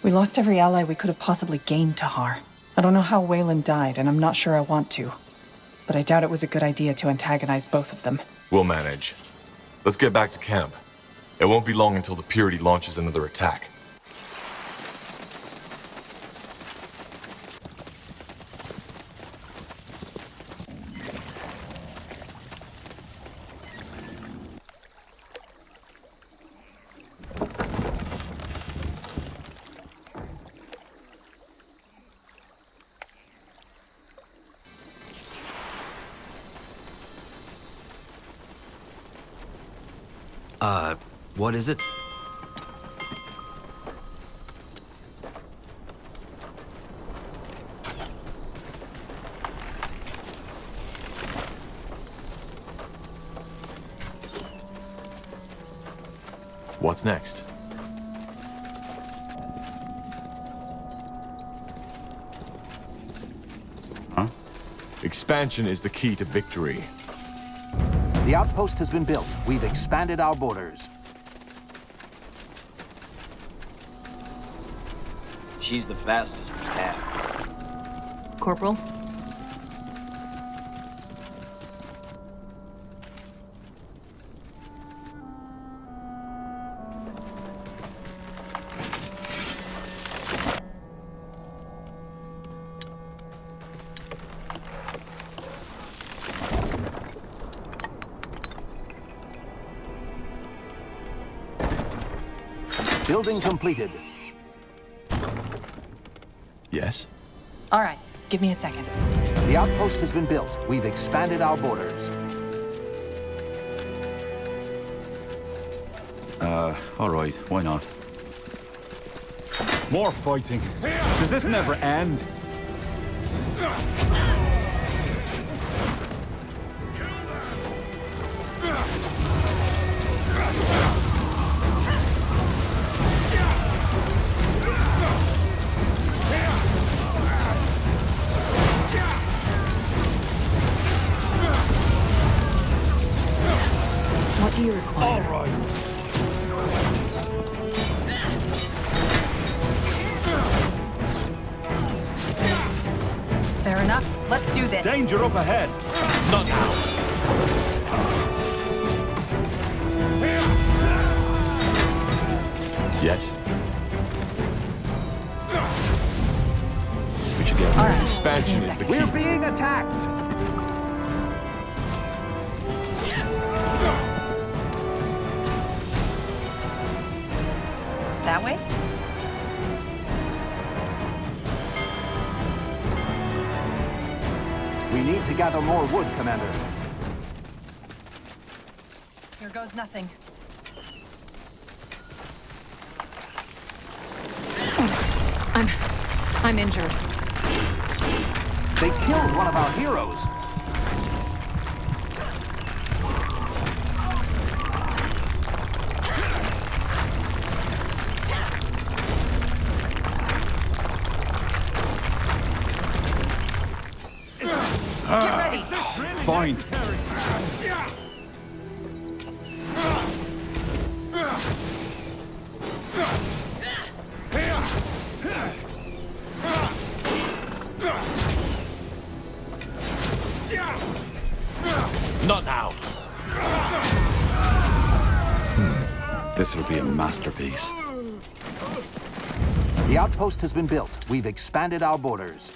We lost every ally we could have possibly gained, Tahar. I don't know how Wayland died, and I'm not sure I want to. But I doubt it was a good idea to antagonize both of them. We'll manage. Let's get back to camp. It won't be long until the Purity launches another attack. What is it? What's next? Huh? Expansion is the key to victory. The outpost has been built. We've expanded our borders. She's the fastest we have. Corporal? Building completed. Yes? All right, give me a second. The outpost has been built. We've expanded our borders. All right, why not? More fighting. Does this never end? What do you require? All right. Fair enough. Let's do this. Danger up ahead. Not now. Yes? We should get All right. expansion is the key. We're being attacked! That way? We need to gather more wood, Commander. Here goes nothing. I'm injured. They killed one of our heroes. Get ready. Fine. Not now. This will be a masterpiece. The outpost has been built. We've expanded our borders.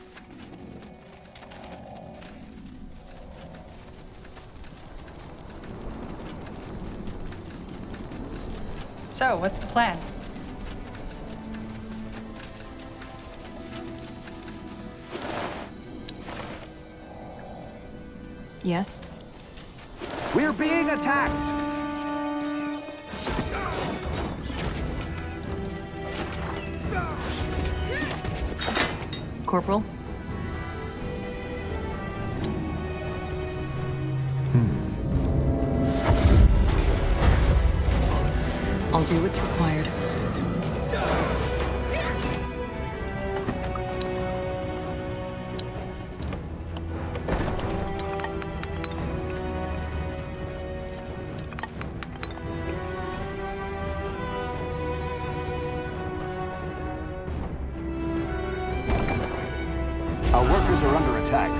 So, what's the plan? Yes? We're being attacked! Corporal? I'll do what's required. Our workers are under attack.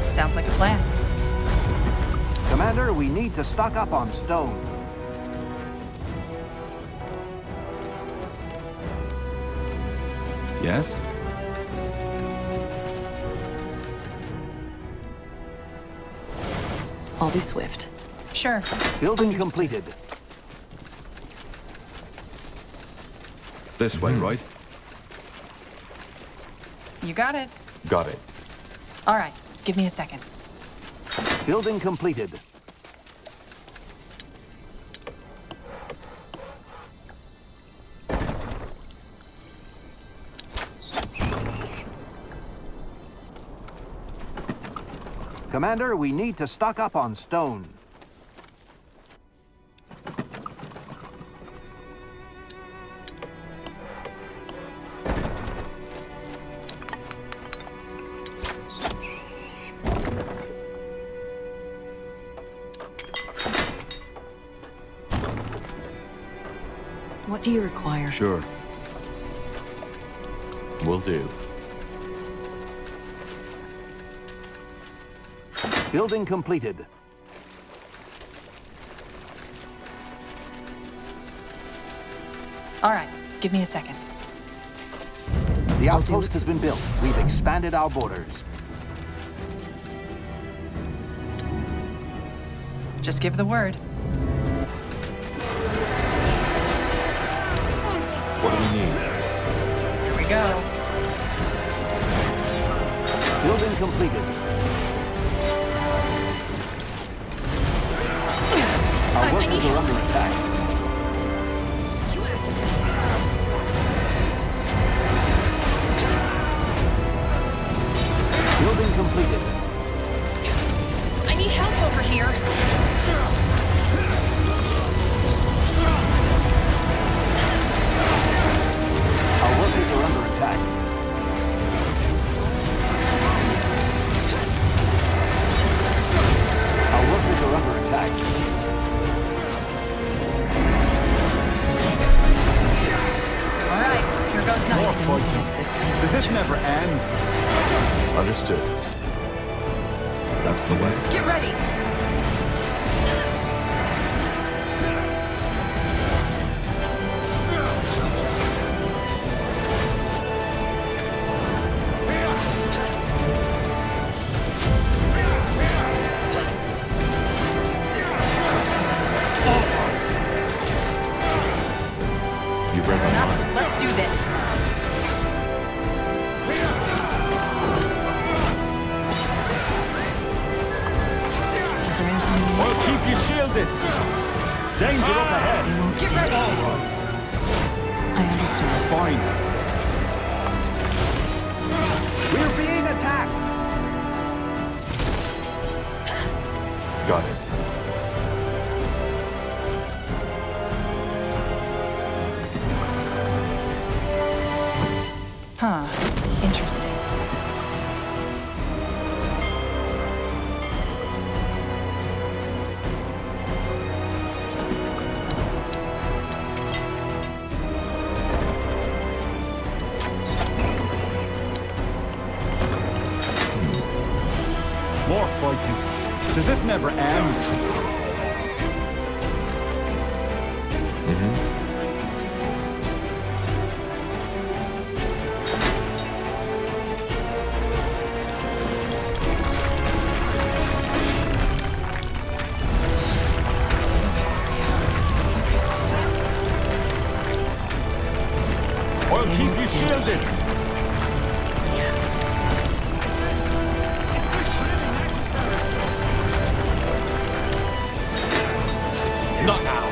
Sounds like a plan. Commander, we need to stock up on stone. Yes? I'll be swift. Sure. Building completed. This way, right? You got it. Got it. All right. Give me a second. Building completed. Commander, we need to stock up on stone. What do you require? Sure. Will do. Building completed. All right. Give me a second. The outpost has been built. We've expanded our borders. Just give the word. What do we need? Here we go. Building completed. Our workers are under attack. fighting. Does this never end? Understood. That's the way. Get ready! You read my mind. Let's do this. I'll keep you shielded. Danger up ahead. Get ready! I understand. Fine. We're being attacked! Got it. Huh. Interesting. More fighting. Does this never end? I'll keep you shielded. Not now.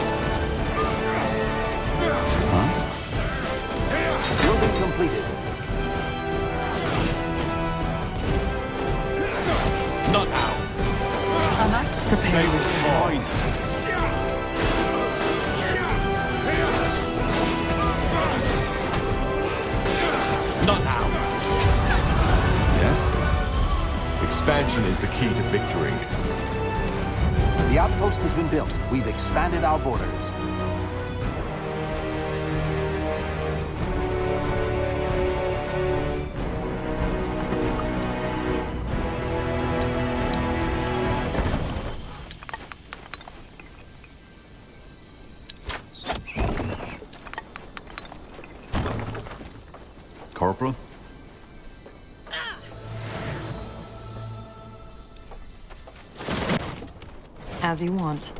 Building completed. Not now. Prepare yourself. Fine. Not now. Yes? Expansion is the key to victory. The outpost has been built. We've expanded our borders. Corporal? As you want.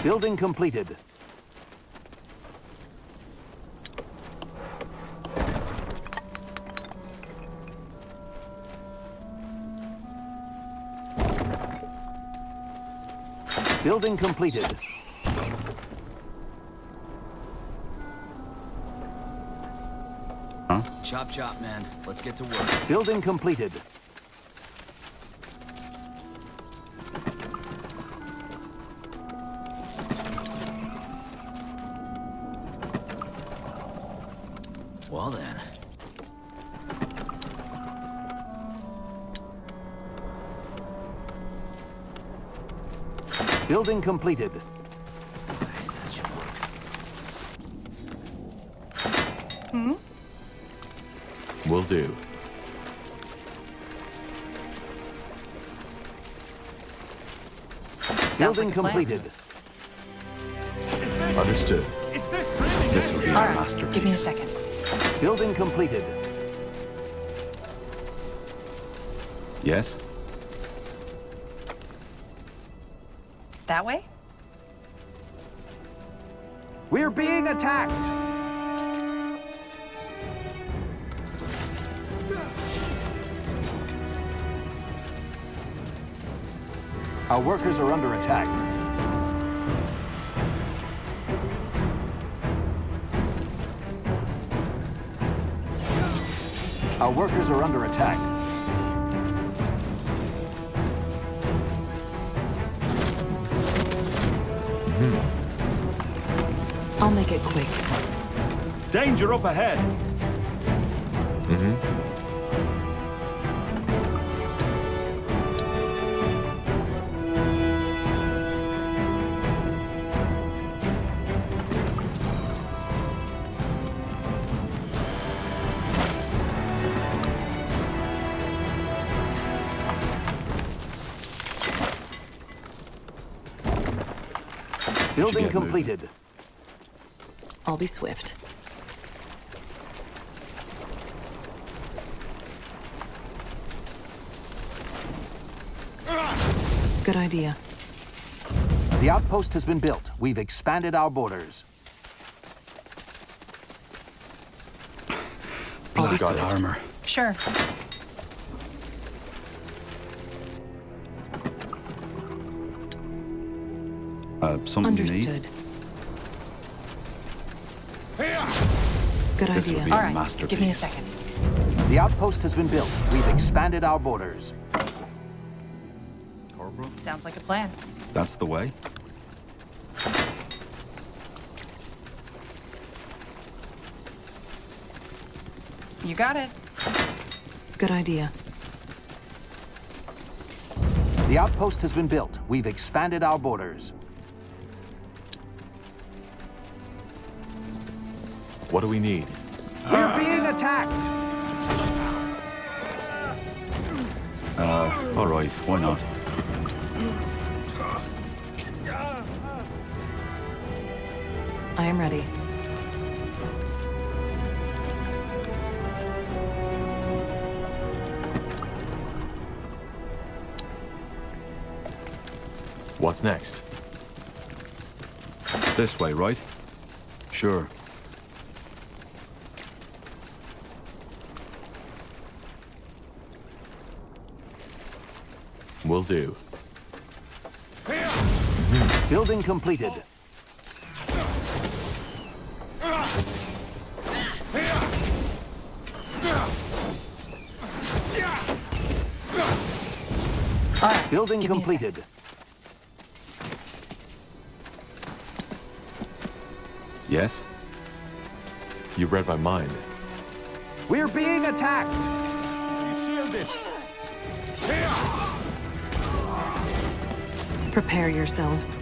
Building completed. Building completed. Huh? Chop chop, man. Let's get to work. Building completed. Well then. Building completed. That should work. Will do. Building completed. Understood. This will be All our right, masterpiece. give me a second. Building completed. Yes? That way? We're being attacked! Our workers are under attack. Our workers are under attack. I'll make it quick. Danger up ahead. Building get moving. completed. I'll be swift. Good idea. The outpost has been built. We've expanded our borders. Black armor. Sure. Something you need? Understood. Good This idea. would be All a right, masterpiece. give me a second. The outpost has been built. We've expanded our borders. Sounds like a plan. That's the way. You got it. Good idea. The outpost has been built. We've expanded our borders. What do we need? We're being attacked! All right, why not? I am ready. What's next? This way, right? Sure. Will do. Building completed. All right. Building give me a completed. Yes? You read my mind. We're being attacked! Prepare yourselves.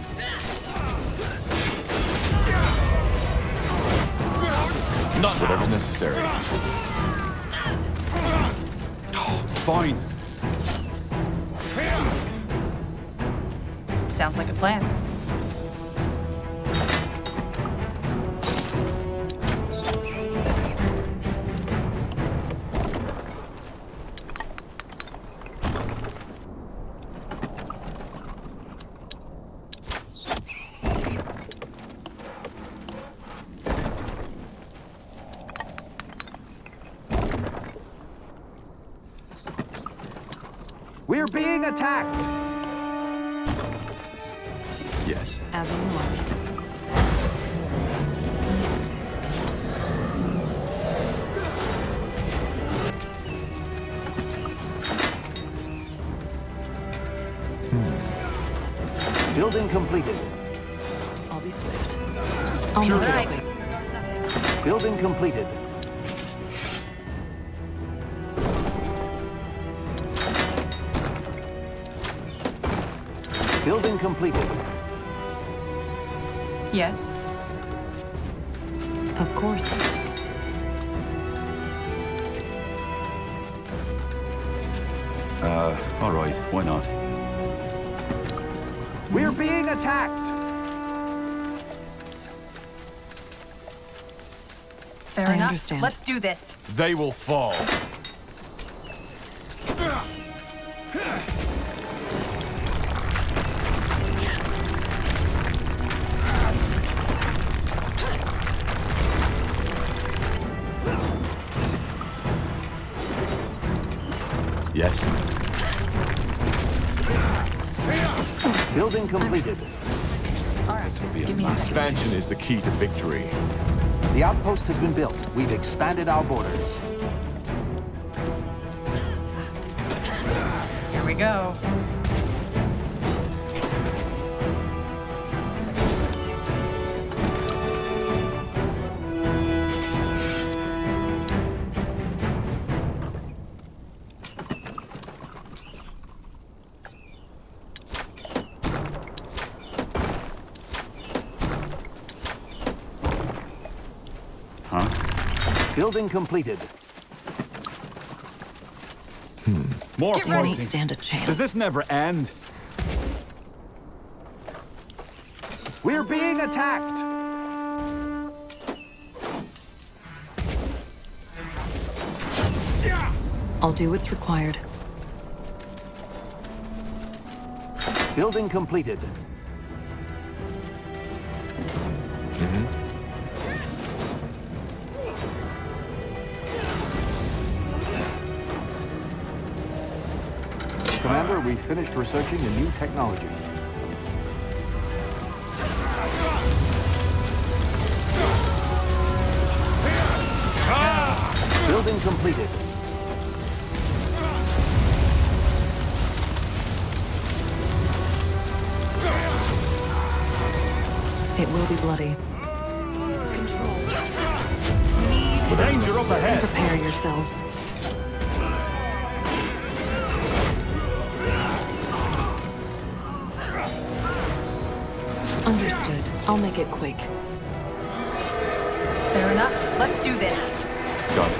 Not whatever's necessary. Fine. Sounds like a plan. We're being attacked! Yes. As you want. Building completed. I'll be swift. I'll Sure. make it Right. quick. Building completed. Building completed. Yes? Of course. All right, why not? We're being attacked! Fair I enough. understand. Let's do this. They will fall. Yes. Building completed. All right. This will be a Give me a second. Expansion is the key to victory. The outpost has been built. We've expanded our borders. Here we go. Building completed. More Get ready. fighting. Stand a chance. Does this never end? We're being attacked! I'll do what's required. Building completed. Commander, we finished researching a new technology. Building completed. It will be bloody. Danger up ahead. Prepare yourselves. Understood. I'll make it quick. Fair enough. Let's do this. Got it.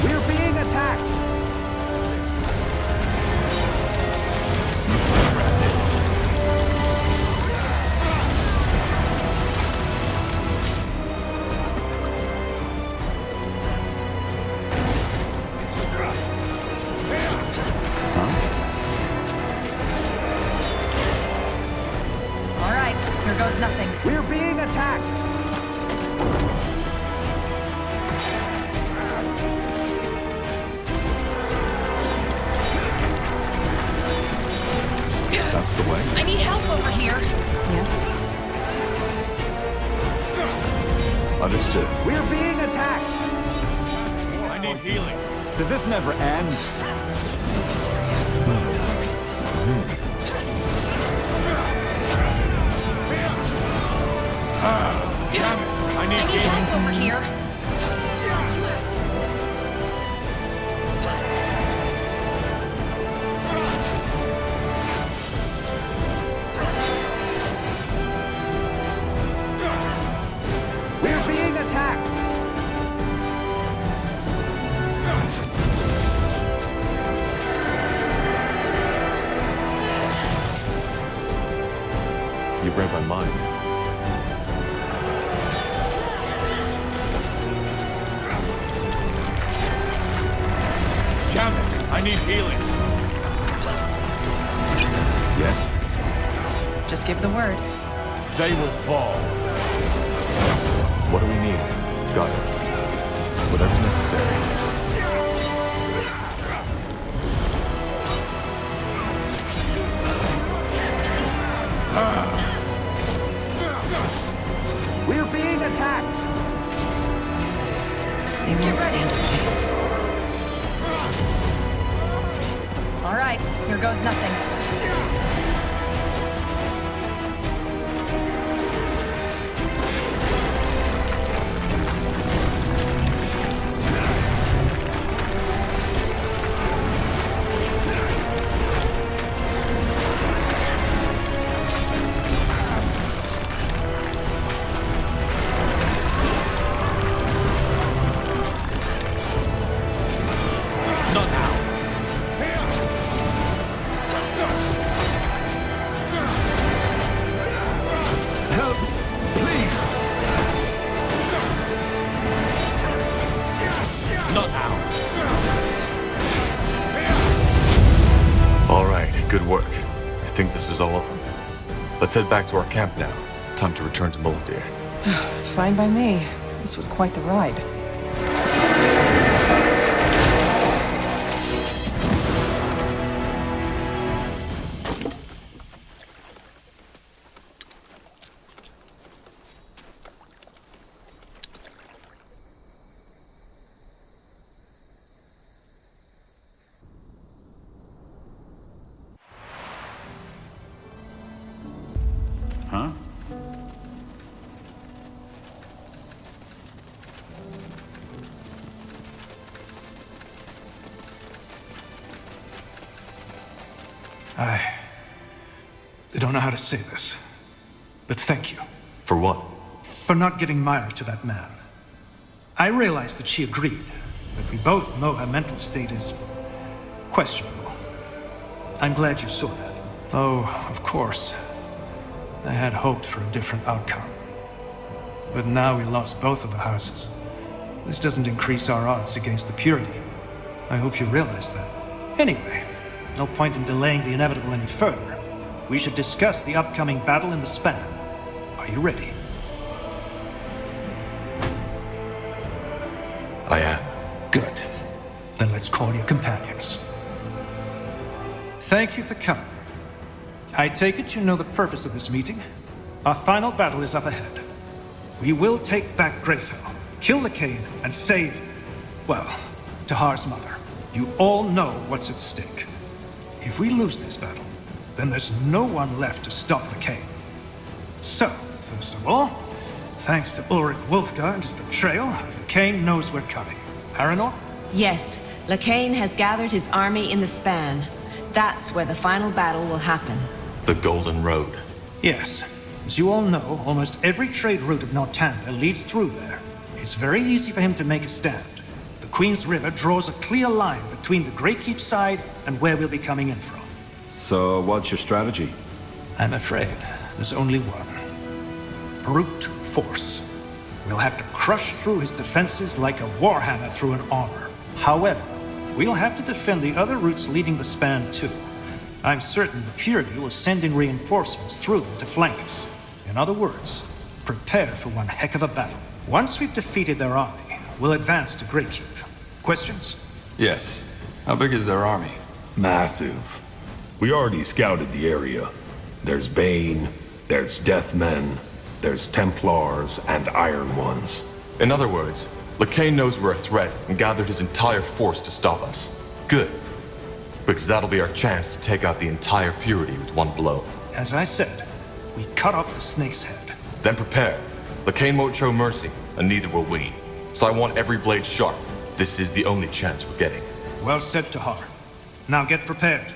We're being attacked! All right, here goes nothing. We're being attacked! That's the way. I need help over here. Yes? Understood. We're being attacked! I need healing. Does this never end? Damn it! I need help over here. We're being attacked! You read my mind. Damn it! I need healing. Yes? Just give the word. They will fall. What do we need? Got it. Whatever's necessary. We're being attacked! They won't stand a chance. All right, here goes nothing. Not now. Help, please. Not now. All right, good work. I think this was all of them. Let's head back to our camp now. Time to return to Mulladeer. Fine by me. This was quite the ride. Huh? I don't know how to say this, but thank you. For what? For not giving Myra to that man. I realized that she agreed, but we both know her mental state is questionable. I'm glad you saw that. Though, of course, I had hoped for a different outcome. But now we lost both of the houses. This doesn't increase our odds against the Purity. I hope you realize that. Anyway, no point in delaying the inevitable any further. We should discuss the upcoming battle in the span. Are you ready? I am. Good. Then let's call your companions. Thank you for coming. I take it you know the purpose of this meeting. Our final battle is up ahead. We will take back Greyfell, kill Lacane, and save, well, Tahar's mother. You all know what's at stake. If we lose this battle, then there's no one left to stop Lacane. So, first of all, thanks to Ulrich Wolfgar and his betrayal, Lacane knows we're coming. Paranor? Yes, Lacane has gathered his army in the span. That's where the final battle will happen. The Golden Road. Yes. As you all know, almost every trade route of Northanger leads through there. It's very easy for him to make a stand. The Queen's River draws a clear line between the Greykeep side and where we'll be coming in from. So, what's your strategy? I'm afraid there's only one. Brute force. We'll have to crush through his defenses like a warhammer through an armor. However, we'll have to defend the other routes leading the span too. I'm certain the Purity will send in reinforcements through them to flank us. In other words, prepare for one heck of a battle. Once we've defeated their army, we'll advance to Greykeep. Questions? Yes. How big is their army? Massive. We already scouted the area. There's Bane, there's Deathmen, there's Templars, and Iron Ones. In other words, Lacane knows we're a threat and gathered his entire force to stop us. Good. Because that'll be our chance to take out the entire Purity with one blow. As I said, we cut off the snake's head. Then prepare. Lacane won't show mercy, and neither will we. So I want every blade sharp. This is the only chance we're getting. Well said, Tahar. Now get prepared.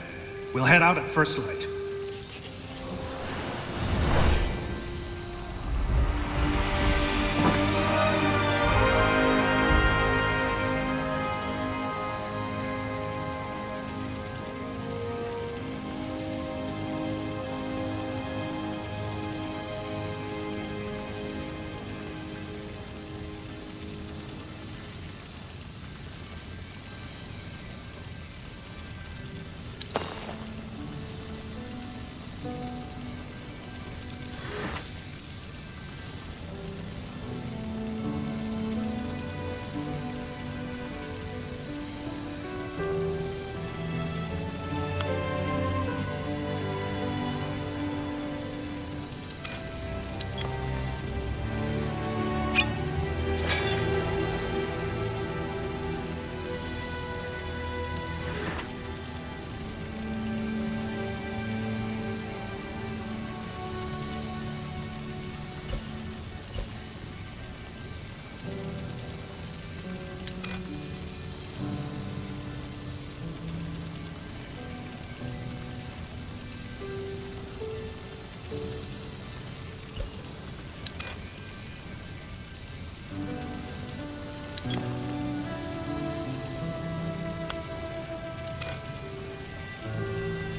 We'll head out at first light.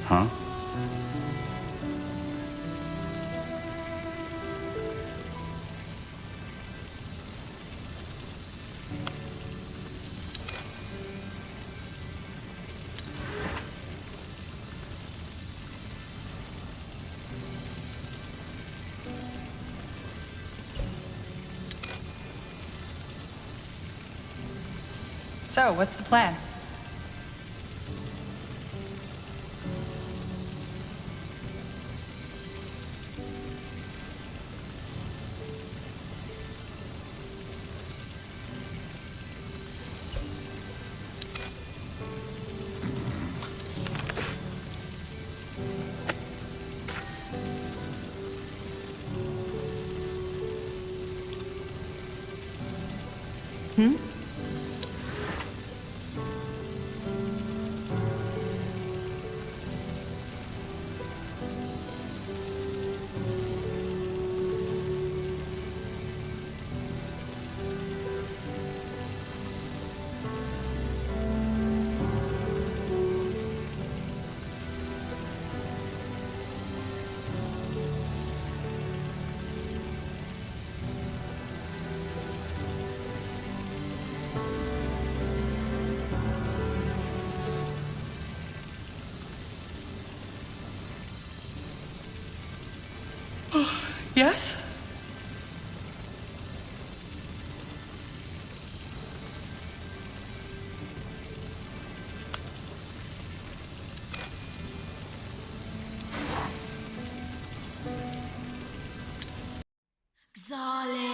Huh? So, what's the plan? Hmm? Yes? Zale.